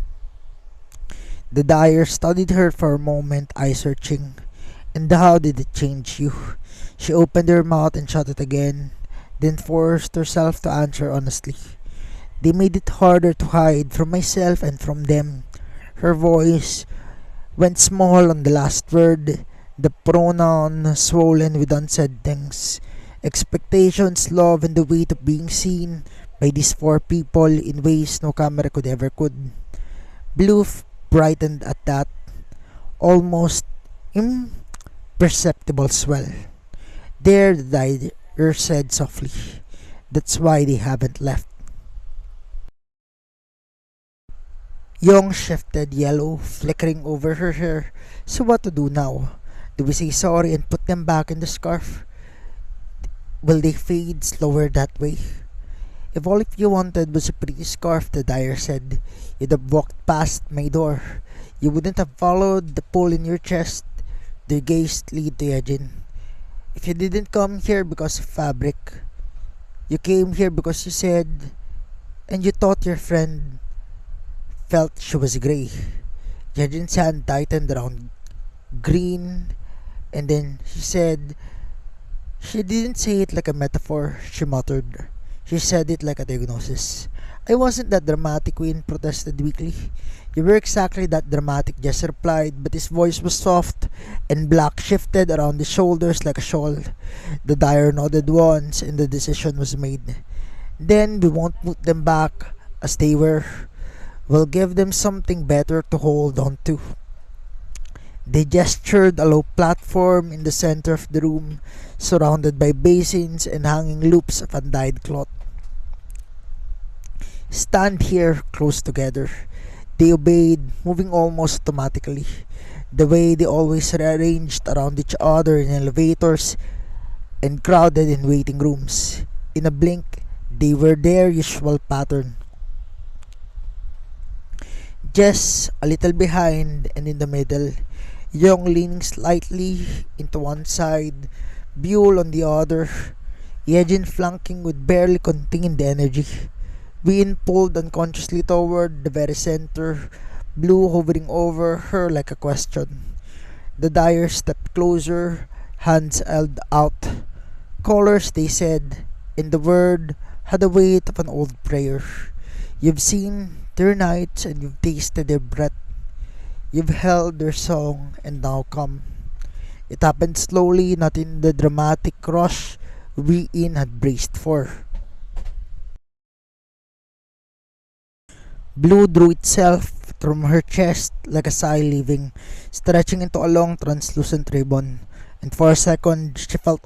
The dyer studied her for a moment, eye searching. And how did it change you? She opened her mouth and shut it again, then forced herself to answer honestly. They made it harder to hide from myself and from them. Her voice went small on the last word, the pronoun swollen with unsaid things. Expectations, love, and the weight of being seen by these four people in ways no camera could. Blue brightened at that almost imperceptible swell. There, the dyer said softly. That's why they haven't left. Yong shifted, yellow, flickering over her hair. So what to do now? Do we say sorry and put them back in the scarf? Will they fade slower that way? If all you wanted was a pretty scarf, the dyer said, you'd have walked past my door. You wouldn't have followed the pull in your chest. Their gaze lead to Hyejin. If you didn't come here because of fabric, you came here because you said, and you thought your friend felt she was grey. Hyejin's hand tightened around green, and then she said, she didn't say it like a metaphor, she muttered. She said it like a diagnosis. I wasn't that dramatic, Wheein protested weakly. You were exactly that dramatic, Jess replied, but his voice was soft, and black shifted around his shoulders like a shawl. The dyer nodded once, and the decision was made. Then we won't put them back as they were. We'll give them something better to hold on to. They gestured a low platform in the center of the room, surrounded by basins and hanging loops of undyed cloth. Stand here, close together. They obeyed, moving almost automatically, the way they always rearranged around each other in elevators and crowded in waiting rooms. In a blink, they were their usual pattern. Jess a little behind and in the middle, Yong leaning slightly into one side, Byul on the other, Hyejin flanking with barely contained energy. Wheein pulled unconsciously toward the very center, Blue hovering over her like a question. The dyer stepped closer, hands held out. Colors, they said, and the word had the weight of an old prayer. You've seen their nights and you've tasted their breath. You've held their song and now come. It happened slowly, not in the dramatic rush Wheein had braced for. Blue drew itself from her chest like a sigh leaving, stretching into a long translucent ribbon, and for a second she felt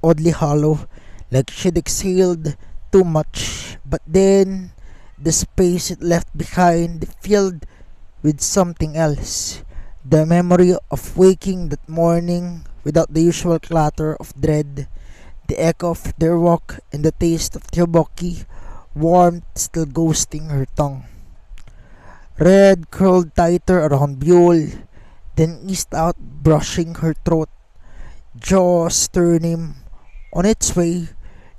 oddly hollow, like she'd exhaled too much. But then the space it left behind filled with something else. The memory of waking that morning without the usual clatter of dread, the echo of their walk, and the taste of Tteokbokki, warmth still ghosting her tongue. Red curled tighter around Byul, then eased out, brushing her throat. Jaws turning on its way,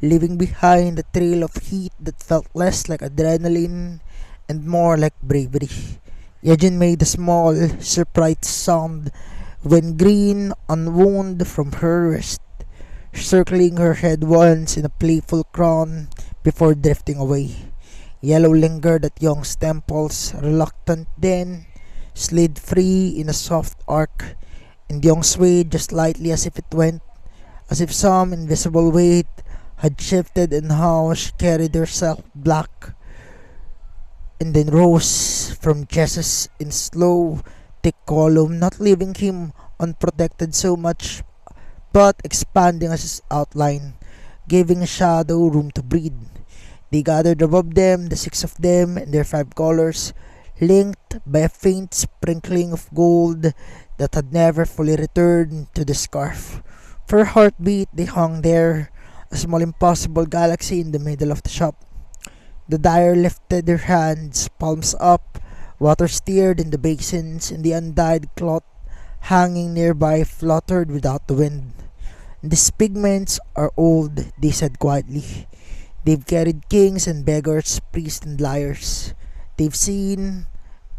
leaving behind a trail of heat that felt less like adrenaline and more like bravery. Hyejin made a small, surprised sound when green unwound from her wrist, circling her head once in a playful crown before drifting away. Yellow lingered at Yong's temples, reluctant then, slid free in a soft arc, and Yong swayed just lightly as if some invisible weight had shifted in how she carried herself back, and then rose from Jess's in slow, thick column, not leaving him unprotected so much, but expanding as his outline, giving a shadow room to breathe. They gathered above them, the six of them and their five colors, linked by a faint sprinkling of gold that had never fully returned to the scarf. For a heartbeat, they hung there, a small impossible galaxy in the middle of the shop. The Dyer lifted their hands, palms up, water stirred in the basins, and the undyed cloth hanging nearby fluttered without the wind. These pigments are old, they said quietly. They've carried kings and beggars, priests and liars. They've seen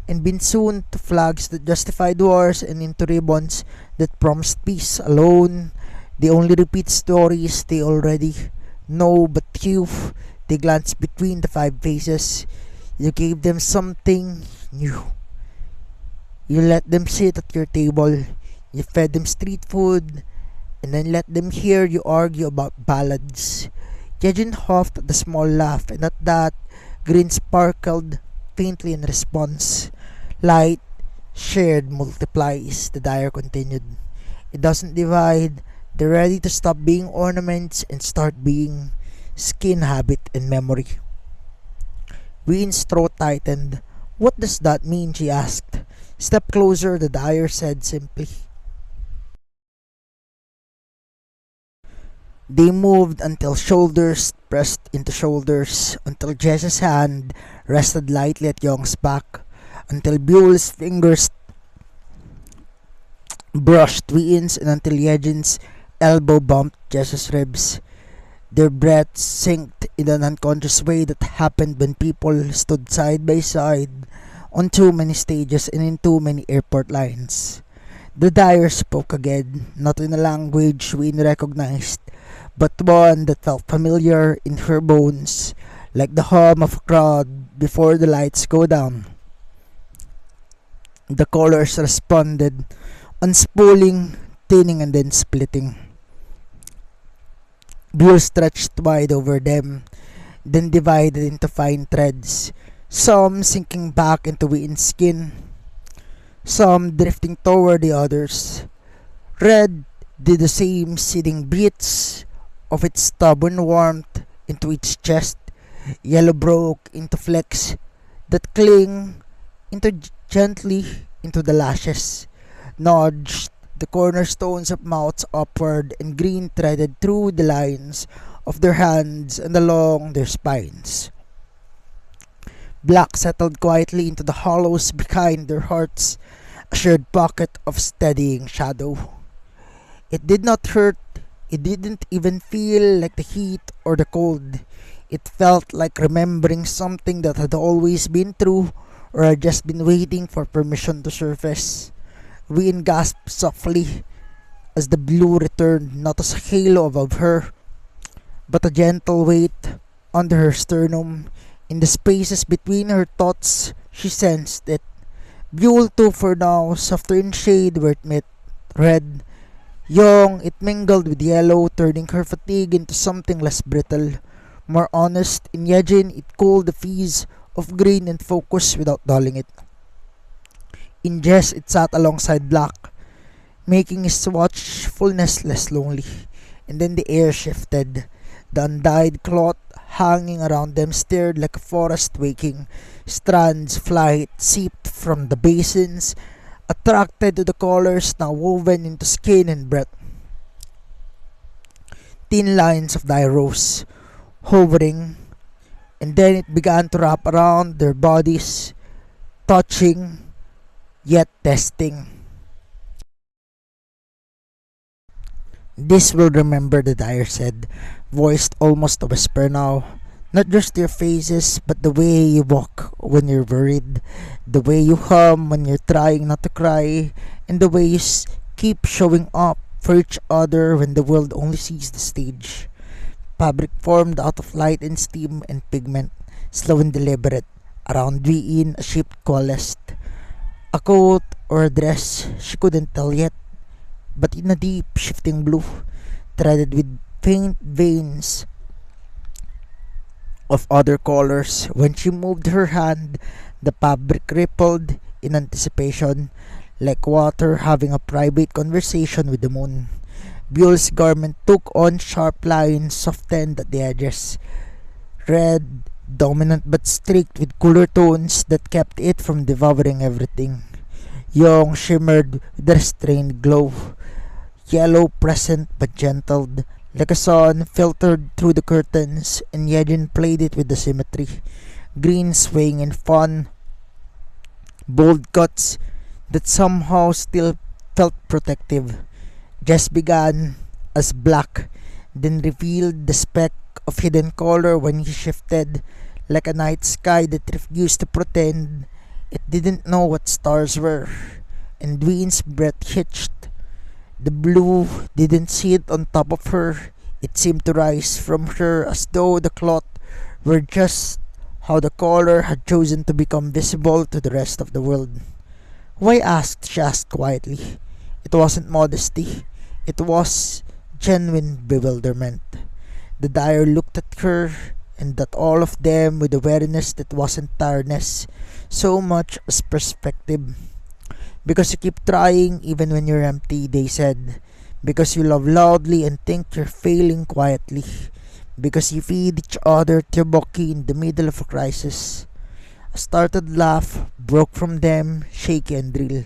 and been soon to flags that justified wars and into ribbons that promised peace. Alone, they only repeat stories they already know, but you, they glance between the five faces. You gave them something new. You let them sit at your table. You fed them street food, and then let them hear you argue about ballads. Hyejin huffed at a small laugh, and at that, green sparkled faintly in response. Light shared multiplies, the Dyer continued. It doesn't divide. They're ready to stop being ornaments and start being skin, habit, and memory. Wheein's throat tightened. What does that mean? She asked. Step closer, the Dyer said simply. They moved until shoulders pressed into shoulders, until Jess's hand rested lightly at Yong's back, until Byul's fingers brushed Wheein's, and until Hyejin's elbow bumped Jess's ribs. Their breaths synced in an unconscious way that happened when people stood side by side on too many stages and in too many airport lines. The Dyer spoke again, not in a language Wheein recognized, but one that felt familiar in her bones, like the hum of a crowd before the lights go down. The colors responded, unspooling, thinning, and then splitting. Byul stretched wide over them, then divided into fine threads, some sinking back into Wheein's skin, some drifting toward the others. Red did the same, seeding breaths of its stubborn warmth into its chest. Yellow broke into flecks that cling gently into the lashes, nudged the cornerstones of mouths upward, and green threaded through the lines of their hands and along their spines. Black settled quietly into the hollows behind their hearts, a shared pocket of steadying shadow. It did not hurt. It didn't even feel like the heat or the cold. It felt like remembering something that had always been true or had just been waiting for permission to surface. Wheein gasped softly as the blue returned, not as a halo above her, but a gentle weight under her sternum. In the spaces between her thoughts, she sensed it. Byul too for now, softer in shade where it met red. Yong, it mingled with yellow, turning her fatigue into something less brittle. More honest, in Hyejin, it cooled the fizz of green and focus without dulling it. In Jess, it sat alongside black, making his watchfulness less lonely. And then the air shifted. The undyed cloth hanging around them stirred like a forest waking. Strands flight seeped from the basins, attracted to the colors now woven into skin and breath. Thin lines of dye rose, hovering, and then it began to wrap around their bodies, touching, yet testing. This will remember, the Dyer said, voiced almost a whisper now. Not just your faces, but the way you walk when you're worried, the way you hum when you're trying not to cry, and the way you keep showing up for each other when the world only sees the stage. Fabric formed out of light and steam and pigment, slow and deliberate. Around Wheein, a ship coalesced. A coat or a dress, she couldn't tell yet, but in a deep, shifting blue, threaded with faint veins of other colors. When she moved her hand, the fabric rippled in anticipation, like water having a private conversation with the moon. Byul's garment took on sharp lines, softened at the edges. Red, dominant but streaked with cooler tones that kept it from devouring everything. Yong shimmered with a restrained glow. Yellow present but gentled, like a sun filtered through the curtains, and Hyejin played it with the symmetry. Green swaying in fun, bold cuts that somehow still felt protective. Jess began as black, then revealed the speck of hidden color when he shifted, like a night sky that refused to pretend it didn't know what stars were. And Wheein's breath hitched. The blue didn't sit on top of her. It seemed to rise from her as though the cloth were just how the color had chosen to become visible to the rest of the world. Why? She asked quietly. It wasn't modesty. It was genuine bewilderment. The Dyer looked at her and at all of them with awareness that wasn't tiredness, so much as perspective. Because you keep trying even when you're empty, they said. Because you love loudly and think you're failing quietly. Because you feed each other Tteokbokki in the middle of a crisis. A startled laugh broke from them, shaky and real.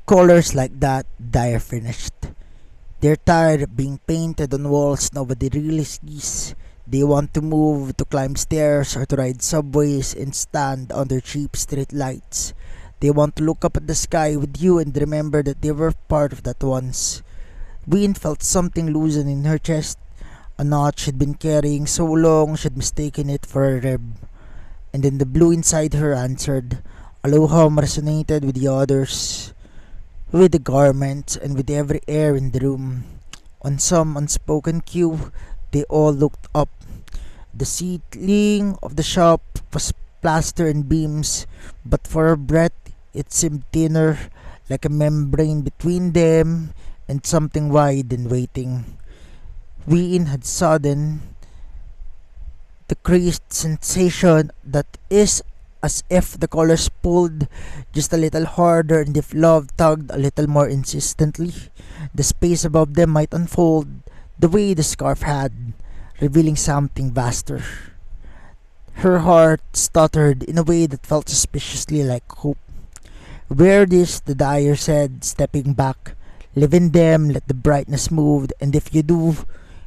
Colors like that, Dyer finished. They're tired of being painted on walls nobody really sees. They want to move, to climb stairs, or to ride subways and stand under cheap street lights. They want to look up at the sky with you and remember that they were part of that once. Wheein felt something loosen in her chest. A knot she'd been carrying so long she'd mistaken it for a rib. And then the blue inside her answered. Aloha resonated with the others, with the garments, and with every air in the room. On some unspoken cue, they all looked up. The ceiling of the shop was plaster and beams, but for a breath it seemed thinner, like a membrane between them and something wide and waiting. Wheein had sudden the crazed sensation that is as if the colors pulled just a little harder and if love tugged a little more insistently, the space above them might unfold the way the scarf had, revealing something vaster. Her heart stuttered in a way that felt suspiciously like hope. Wear this, the Dyer said, stepping back. Live in them, let the brightness move, and if you do,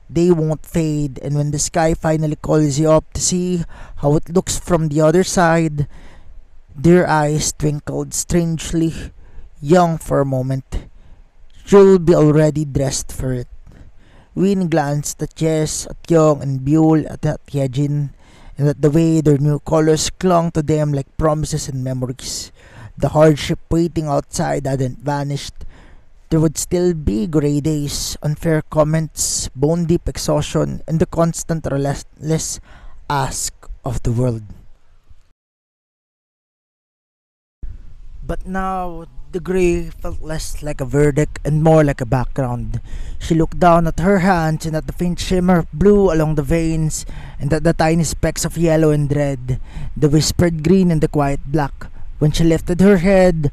they won't fade. And when the sky finally calls you up to see how it looks from the other side, their eyes twinkled strangely, young for a moment. You'll be already dressed for it. Wheein glanced at Jess, at Yong and Byul, at Hyejin, and at the way their new colors clung to them like promises and memories. The hardship waiting outside hadn't vanished. There would still be gray days, unfair comments, bone-deep exhaustion, and the constant relentless ask of the world. But now, The gray felt less like a verdict and more like a background. She looked down at her hands and at the faint shimmer of blue along the veins and at the tiny specks of yellow and red, the whispered green and the quiet black. When she lifted her head,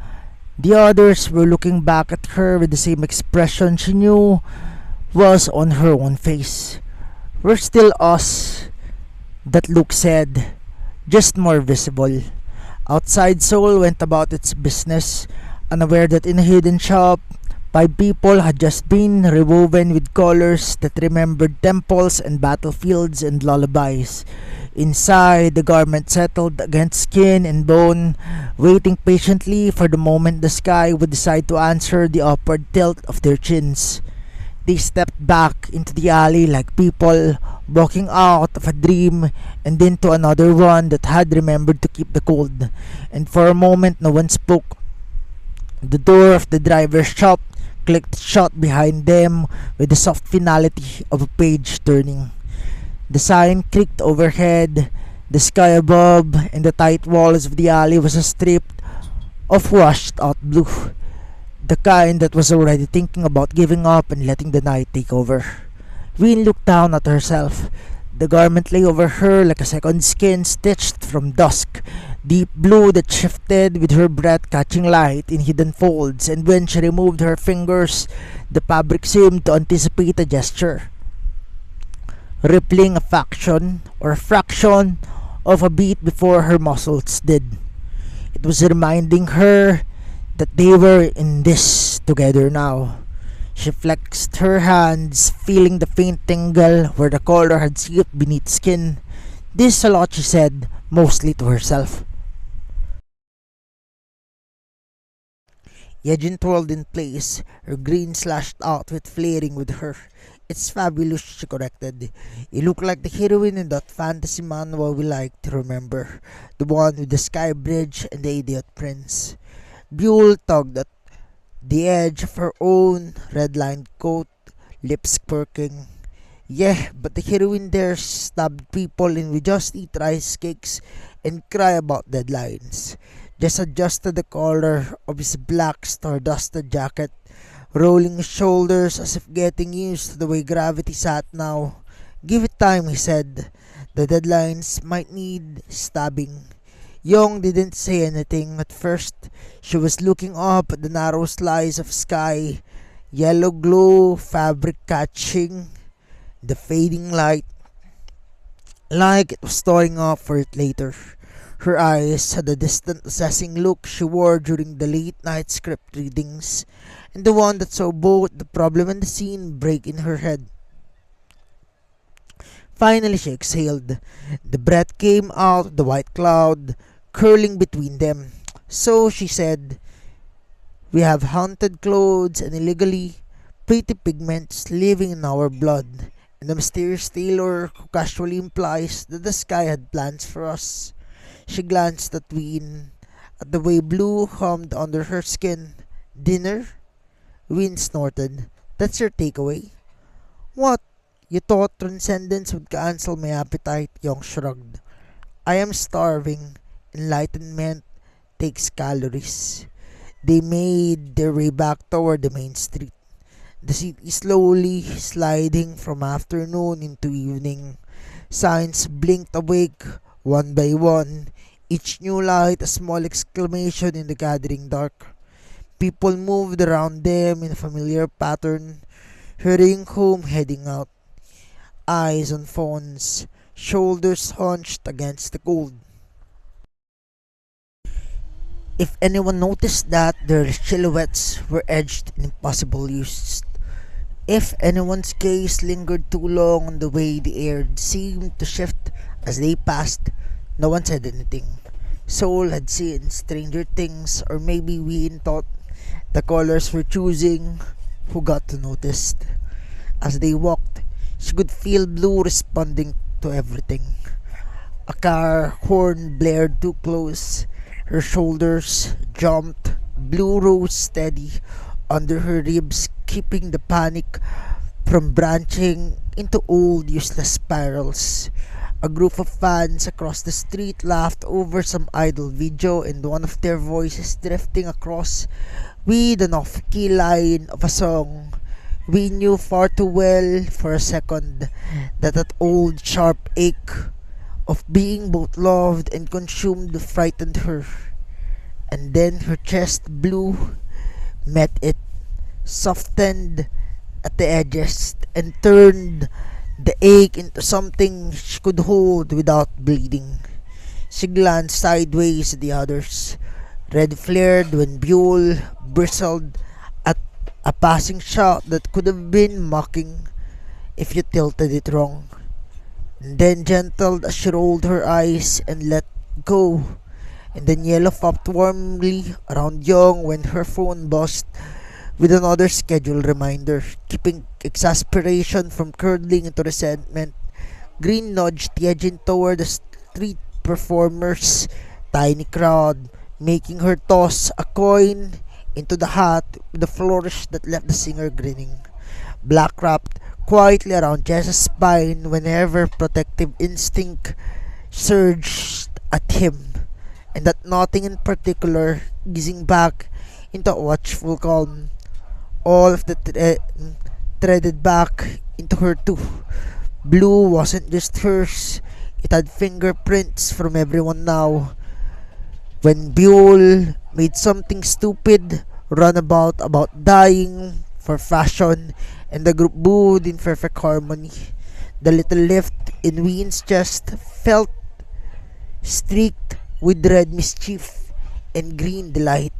the others were looking back at her with the same expression she knew was on her own face. "We're still us," that look said, just more visible. Outside, Seoul went about its business, unaware that in a hidden shop, 5 people had just been rewoven with colors that remembered temples and battlefields and lullabies. Inside, the garment settled against skin and bone, waiting patiently for the moment the sky would decide to answer the upward tilt of their chins. They stepped back into the alley like people walking out of a dream and into another one that had remembered to keep the cold. And for a moment, no one spoke. The door of the driver's shop clicked shut behind them with the soft finality of a page turning. The sign creaked overhead. The sky above and the tight walls of the alley was a strip of washed out blue. The kind that was already thinking about giving up and letting the night take over. Wheein looked down at herself. The garment lay over her like a second skin stitched from dusk, deep blue that shifted with her breath catching light in hidden folds, and when she removed her fingers, the fabric seemed to anticipate a gesture, rippling a fraction of a beat before her muscles did. It was reminding her that they were in this together now. She flexed her hands, feeling the faint tingle where the collar had seeped beneath skin. "This a lot," she said, mostly to herself. Hyejin twirled in place, her green slashed out with flaring with her. "It's fabulous," she corrected. "You look like the heroine in that fantasy manual we like to remember. The one with the sky bridge and the idiot prince." Byul tugged at the edge of her own red-lined coat, lips quirking. "Yeah, but the heroine there stabbed people and we just eat rice cakes and cry about deadlines." Jess adjusted the collar of his black star-dusted jacket, rolling his shoulders as if getting used to the way gravity sat now. "Give it time," he said. "The deadlines might need stabbing." Yong didn't say anything at first. She was looking up at the narrow slice of sky, yellow glow, fabric catching the fading light, like it was storing up for it later. Her eyes had the distant assessing look she wore during the late night script readings, and the one that saw both the problem and the scene break in her head. Finally she exhaled. The breath came out of the white cloud, curling between them. "So," she said, "we have haunted clothes and illegally pretty pigments living in our blood, and the mysterious tailor who casually implies that the sky had plans for us." She glanced at Wheein, at the way blue hummed under her skin. "Dinner?" Wheein snorted. "That's your takeaway?" "What? You thought transcendence would cancel my appetite?" Yong shrugged. "I am starving. Enlightenment takes calories." They made their way back toward the main street. The city slowly sliding from afternoon into evening. Signs blinked awake one by one, each new light a small exclamation in the gathering dark. People moved around them in a familiar pattern, hurrying home, heading out. Eyes on phones, shoulders hunched against the cold. If anyone noticed that their silhouettes were edged in impossible hues, if anyone's gaze lingered too long on the way the air seemed to shift as they passed, no one said anything. Seoul had seen stranger things, or maybe Wheein thought the colors were choosing who got to notice. As they walked, she could feel blue responding to everything. A car horn blared too close. Her shoulders jumped. Blue rose steady under her ribs, keeping the panic from branching into old useless spirals. A group of fans across the street laughed over some idle video, and one of their voices drifting across with an off-key line of a song we knew far too well for a second that old sharp ache of being both loved and consumed frightened her. And then her chest blew, met it, softened at the edges, and turned the ache into something she could hold without bleeding. She glanced sideways at the others. Red flared when Byul bristled at a passing shot that could have been mocking if you tilted it wrong. And then gentled as she rolled her eyes and let go. And then yellow popped warmly around Yong when her phone buzzed with another scheduled reminder, keeping exasperation from curdling into resentment. Green nudged Hyejin toward the street performers' tiny crowd, making her toss a coin into the hat with a flourish that left the singer grinning. Black wrapped quietly around Jess's spine whenever protective instinct surged at him, and that nothing in particular, easing back into a watchful calm. All of the threaded back into her too. Blue wasn't just hers, it had fingerprints from everyone now. When Byul made something stupid, runabout about dying for fashion, and the group booed in perfect harmony, the little lift in Wheein's chest felt streaked with red mischief and green delight,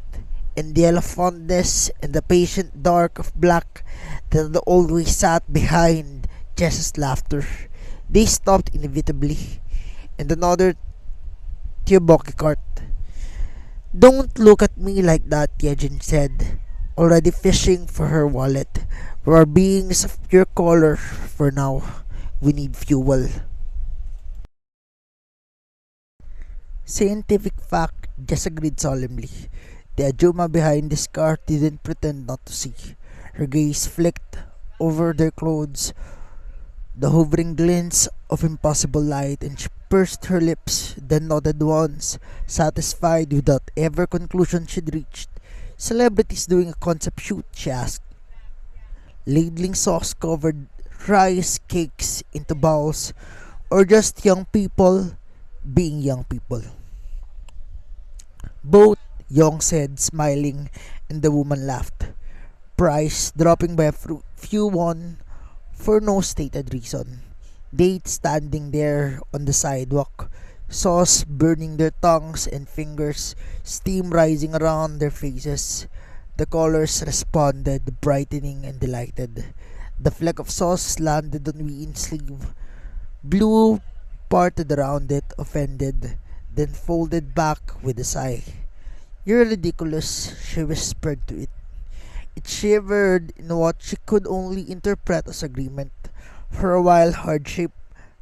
and the yellow fondness and the patient dark of black that had always sat behind Jess's laughter. They stopped inevitably, and another Tteokbokki cart. "Don't look at me like that," Hyejin said, already fishing for her wallet. "We are beings of pure color for now. We need fuel." Scientific fact, Jess agreed solemnly. The Ajuma behind this cart didn't pretend not to see. Her gaze flicked over their clothes, the hovering glints of impossible light, and she pursed her lips, then nodded once, satisfied with whatever conclusion she'd reached. "Celebrities doing a concept shoot?" she asked. "Ladling sauce-covered rice cakes into bowls, or just young people being young people?" "Both," Yong said, smiling, and the woman laughed. Price dropping by a few won for no stated reason. They'd standing there on the sidewalk, sauce burning their tongues and fingers, steam rising around their faces. The colors responded, brightening and delighted. The fleck of sauce landed on Wheein's sleeve. Blue parted around it, offended, then folded back with a sigh. "You're ridiculous," she whispered to it. It shivered in what she could only interpret as agreement. For a while hardship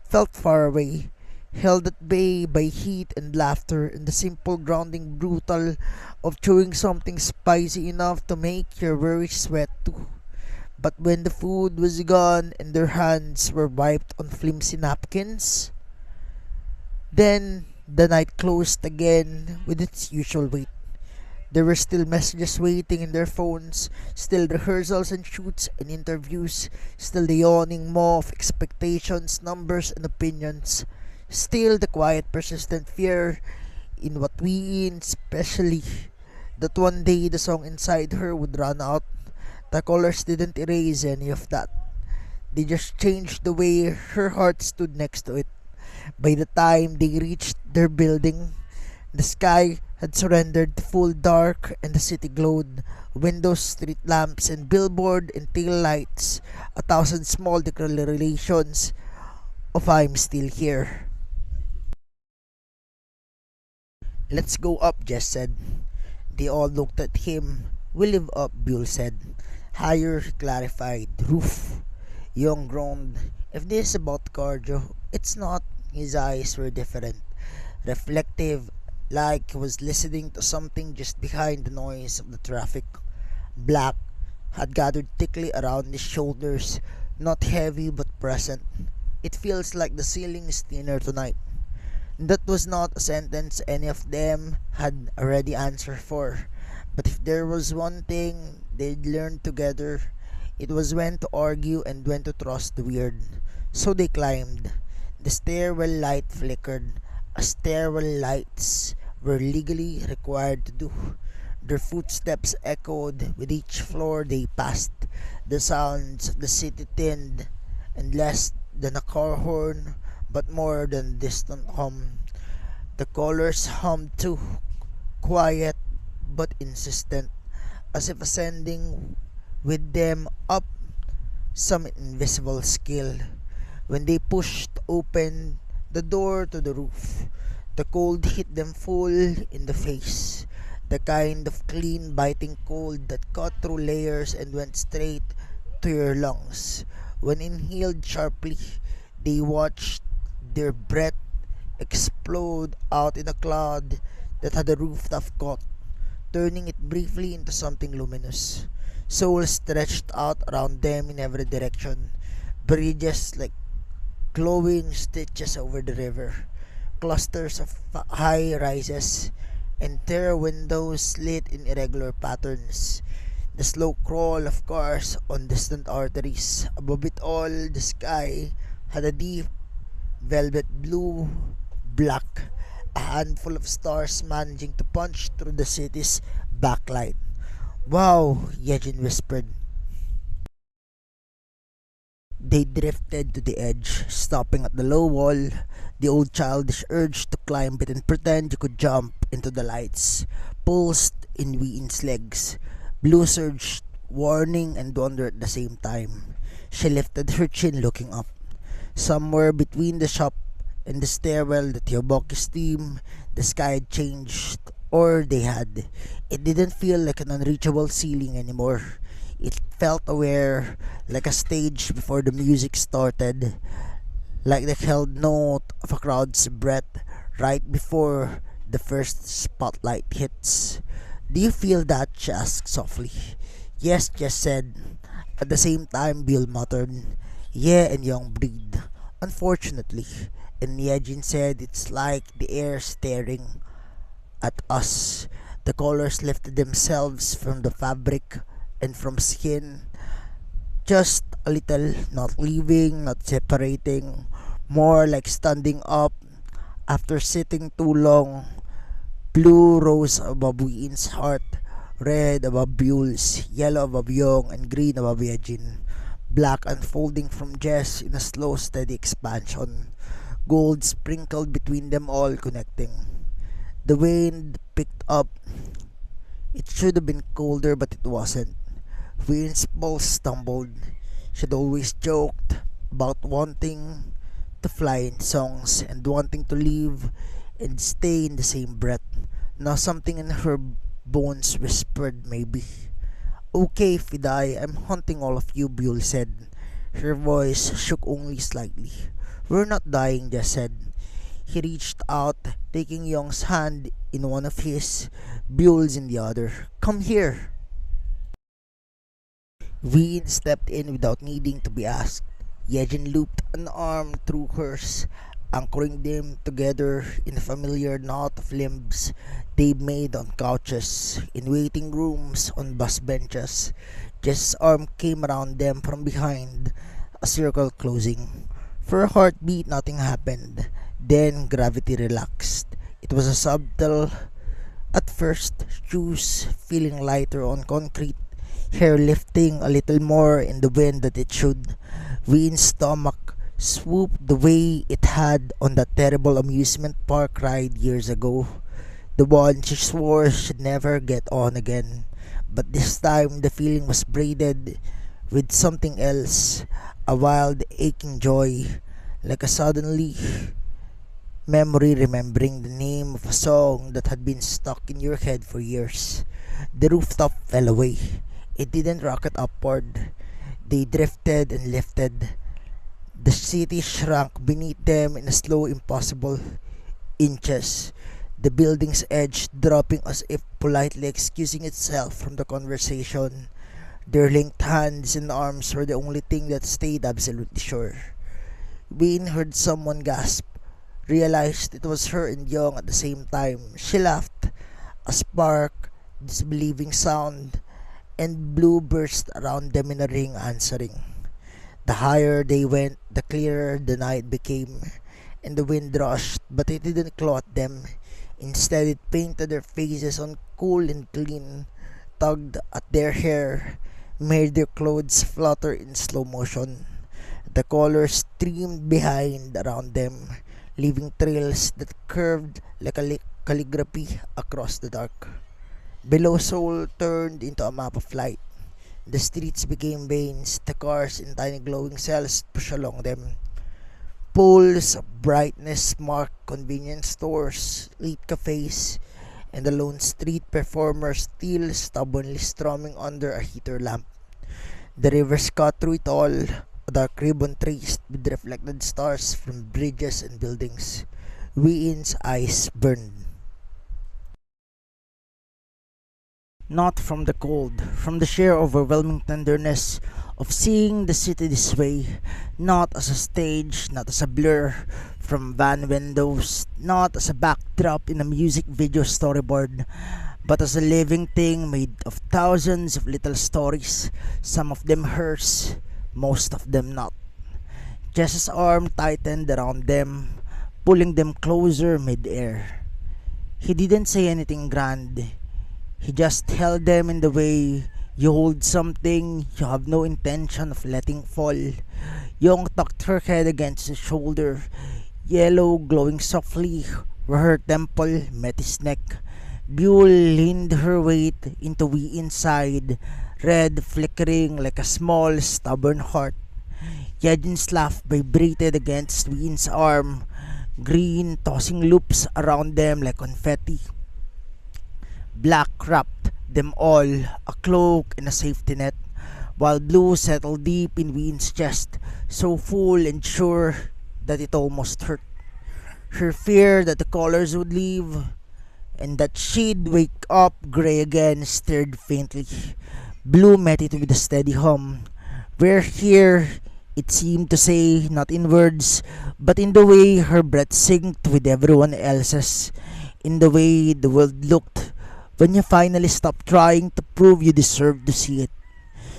felt far away, held at bay by heat and laughter and the simple grounding brutal of chewing something spicy enough to make your worries sweat too. But when the food was gone and their hands were wiped on flimsy napkins, then the night closed again with its usual weight. There were still messages waiting in their phones, still rehearsals and shoots and interviews, still the yawning maw of expectations, numbers, and opinions, still the quiet, persistent fear in what Wheein, especially, that one day the song inside her would run out. The colors didn't erase any of that. They just changed the way her heart stood next to it. By the time they reached their building, the sky had surrendered to full dark and the city glowed. Windows, street lamps, and billboard and tail lights. A thousand small declarations of "I'm still here." "Let's go up," Jess said. They all looked at him. "We live up," Byul said. "Higher," he clarified. "Roof." Yong groaned. "If this is about cardio, it's not." His eyes were different, reflective, like he was listening to something just behind the noise of the traffic. Black had gathered thickly around his shoulders, not heavy but present. It feels like the ceiling is thinner tonight. That was not a sentence any of them had a ready answer for. But if there was one thing they'd learned together, it was when to argue and when to trust the weird. So they climbed. The stairwell light flickered, as stairwell lights were legally required to do. Their footsteps echoed with each floor they passed. The sounds of the city thinned, and less than a car horn, but more than a distant hum. The colors hummed too, quiet but insistent, as if ascending with them up some invisible skill. When they pushed open the door to the roof, the cold hit them full in the face. The kind of clean, biting cold that cut through layers and went straight to your lungs. When inhaled sharply, they watched their breath explode out in a cloud that had a rooftop caught, turning it briefly into something luminous. Soul stretched out around them in every direction, bridges like glowing stitches over the river, clusters of high rises, entire windows lit in irregular patterns. The slow crawl of cars on distant arteries. Above it all, the sky had a deep velvet blue, black, a handful of stars managing to punch through the city's backlight. Wow, Yejin whispered. They drifted to the edge, stopping at the low wall. The old childish urge to climb it and pretend you could jump into the lights pulsed in Wheein's legs. Blue surged, warning and wonder at the same time. She lifted her chin, looking up. Somewhere between the shop and the stairwell, the Tteokbokki steam, the sky had changed, or they had. It didn't feel like an unreachable ceiling anymore. It felt aware, like a stage before the music started, like the held note of a crowd's breath right before the first spotlight hits. Do you feel that? She asked softly. Yes, Jess said. At the same time, Byul muttered. Yeah, and Yong breathed. Unfortunately, and Hyejin said it's like the air staring at us. The colors lifted themselves from the fabric and from skin, just a little, not leaving, not separating, more like standing up after sitting too long. Blue rose above Wheein's heart, red above Byul's, yellow above Yong, and green above Hyejin. Black unfolding from Jess in a slow, steady expansion. Gold sprinkled between them all, connecting. The wind picked up. It should have been colder, but it wasn't. Wheein's pulse stumbled. She'd always joked about wanting to fly in songs and wanting to live and stay in the same breath. Now something in her bones whispered maybe. Okay, Fidai, I'm hunting all of you, Byul said. Her voice shook only slightly. We're not dying, Jess said. He reached out, taking Yong's hand in one of his, Byul's in the other. Come here. Wheein stepped in without needing to be asked. Hyejin looped an arm through hers, anchoring them together in a familiar knot of limbs they made on couches, in waiting rooms, on bus benches. Jess's arm came around them from behind, a circle closing. For a heartbeat, nothing happened. Then gravity relaxed. It was a subtle at first, shoes feeling lighter on concrete, hair lifting a little more in the wind than it should. Wheein's stomach swooped the way it had on that terrible amusement park ride years ago. The one she swore she'd never get on again. But this time the feeling was braided with something else, a wild aching joy, like a suddenly memory remembering the name of a song that had been stuck in your head for years. The rooftop fell away. It didn't rocket upward. They drifted and lifted. The city shrunk beneath them in a slow, impossible inches. The building's edge dropping as if politely excusing itself from the conversation. Their linked hands and arms were the only thing that stayed absolutely sure. Wheein heard someone gasp, realized it was her and Yong at the same time. She laughed, a spark, disbelieving sound, and blue burst around them in a ring answering. The higher they went, the clearer the night became, and the wind rushed, but it didn't claw at them. Instead, it painted their faces on cool and clean, tugged at their hair, made their clothes flutter in slow motion. The colors streamed behind around them, leaving trails that curved like a calligraphy across the dark. Below, Seoul turned into a map of light. The streets became veins, the cars in tiny glowing cells pushed along them. Poles of brightness marked convenience stores, late cafes, and the lone street performer still stubbornly strumming under a heater lamp. The rivers cut through it all, a dark ribbon traced with reflected stars from bridges and buildings. Wheein's eyes burned. Not from the cold, from the sheer overwhelming tenderness of seeing the city this way, not as a stage, not as a blur from van windows, not as a backdrop in a music video storyboard, but as a living thing made of thousands of little stories, some of them hers, most of them not. Jess's arm tightened around them, pulling them closer mid-air. He didn't say anything grand. He just held them in the way you hold something you have no intention of letting fall. Yong tucked her head against his shoulder, yellow glowing softly where her temple met his neck. Byul leaned her weight into Wheein's side, red flickering like a small stubborn heart. Hyejin's laugh vibrated against Wheein's arm, green tossing loops around them like confetti. Black wrapped them all, a cloak and a safety net, while blue settled deep in Wheein's chest, so full and sure that it almost hurt. Her fear that the colors would leave, and that she'd wake up gray again, stirred faintly. Blue met it with a steady hum. "We're here," it seemed to say, not in words, but in the way her breath synced with everyone else's, in the way the world looked when you finally stopped trying to prove you deserved to see it.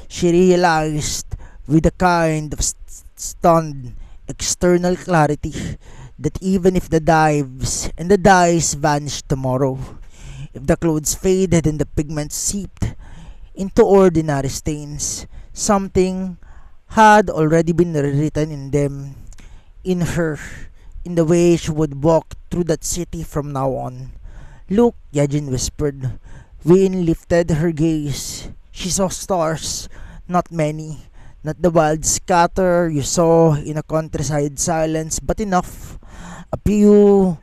She realized with a kind of stunned external clarity that even if the dives and the dyes vanished tomorrow, if the clothes faded and the pigments seeped into ordinary stains, something had already been rewritten in them, in her, in the way she would walk through that city from now on. "Look," Hyejin whispered. Wheein lifted her gaze. She saw stars, not many, not the wild scatter you saw in a countryside silence, but enough. A few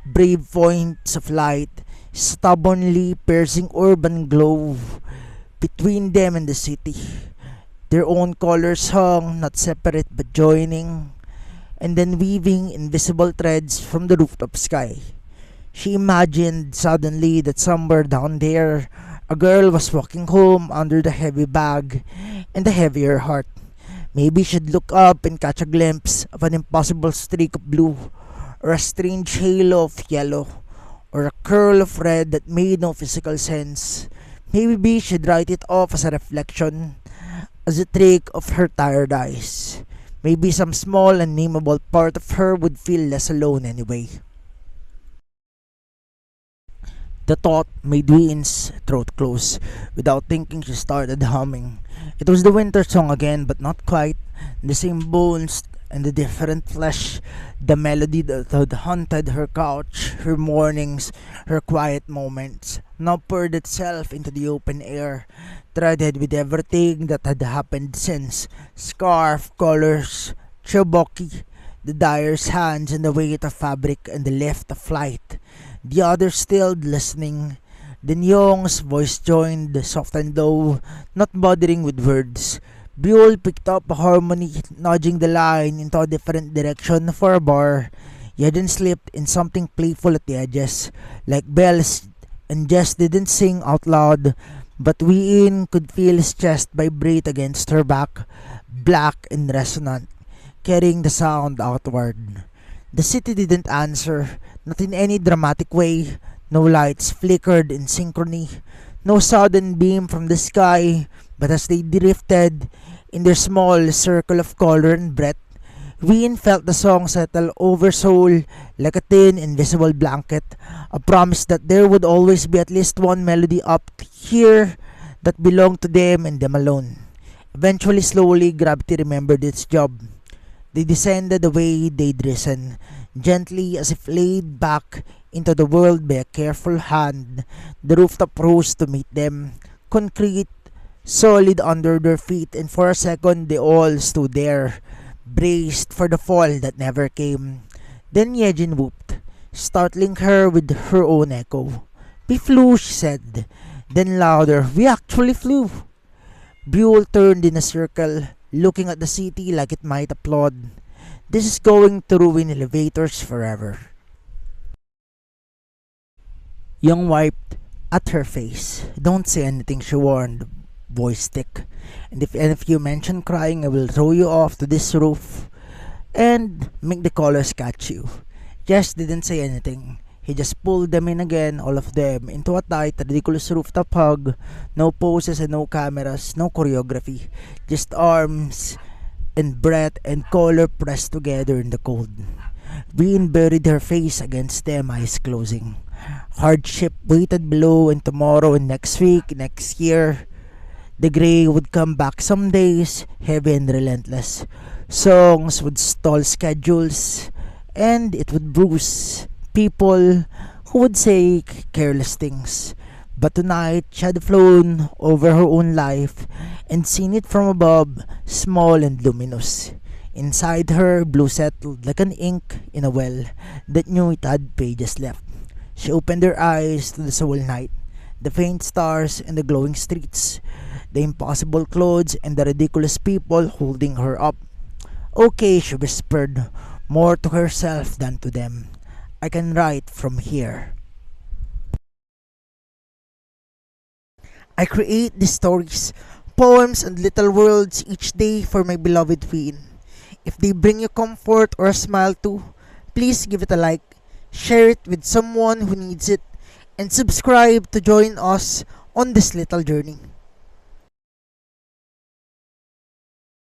brave points of light, stubbornly piercing urban glow between them and the city. Their own colors hung, not separate but joining, and then weaving invisible threads from the rooftop sky. She imagined suddenly that somewhere down there, a girl was walking home under the heavy bag and the heavier heart. Maybe she'd look up and catch a glimpse of an impossible streak of blue, or a strange halo of yellow, or a curl of red that made no physical sense. Maybe she'd write it off as a reflection, as a trick of her tired eyes. Maybe some small unnameable part of her would feel less alone anyway. The thought made Wheein's throat close. Without thinking, she started humming. It was the winter song again, but not quite. The same bones and the different flesh. The melody that had haunted her couch, her mornings, her quiet moments, now poured itself into the open air, threaded with everything that had happened since. Scarf, colors, Tteokbokki, the dyer's hands and the weight of fabric and the lift of flight. The others stilled, listening. Then Yong's voice joined, soft and low, not bothering with words. Byul picked up a harmony, nudging the line into a different direction for a bar. Hyejin slipped in something playful at the edges, like bells, and Jess didn't sing out loud, but Wheein could feel his chest vibrate against her back, black and resonant. carrying the sound outward. The city didn't answer, not in any dramatic way. No lights flickered in synchrony, no sudden beam from the sky, but as they drifted in their small circle of color and breath, Wheein felt the song settle over Seoul like a thin, invisible blanket, a promise that there would always be at least one melody up here that belonged to them and them alone. Eventually, slowly, gravity remembered its job. They descended the way they'd risen, gently as if laid back into the world by a careful hand. The rooftop rose to meet them, concrete, solid under their feet, and for a second they all stood there, braced for the fall that never came. Then Hyejin whooped, startling her with her own echo. "We flew," she said. Then louder, "We actually flew." Byul turned in a circle, looking at the city like it might applaud. "This is going to ruin elevators forever." Yong wiped at her face. "Don't say anything," she warned, voice thick. "And if any of you mention crying, I will throw you off to this roof and make the colors catch you." Jess didn't say anything. He just pulled them in again, all of them, into a tight, ridiculous rooftop hug. No poses and no cameras, no choreography. Just arms and breath and color pressed together in the cold. Wheein buried her face against them, eyes closing. Hardship waited below, and tomorrow and next week, next year. The gray would come back some days, heavy and relentless. Songs would stall schedules, and it would bruise people who would say careless things. But tonight, she had flown over her own life and seen it from above, small and luminous. Inside her, blue settled like an ink in a well that knew it had pages left. She opened her eyes to the Seoul night, the faint stars and the glowing streets, the impossible clothes and the ridiculous people holding her up. "Okay," she whispered, more to herself than to them. "I can write from here. I create these stories, poems and little worlds each day for my beloved Wheein. If they bring you comfort or a smile too, please give it a like, share it with someone who needs it, and subscribe to join us on this little journey."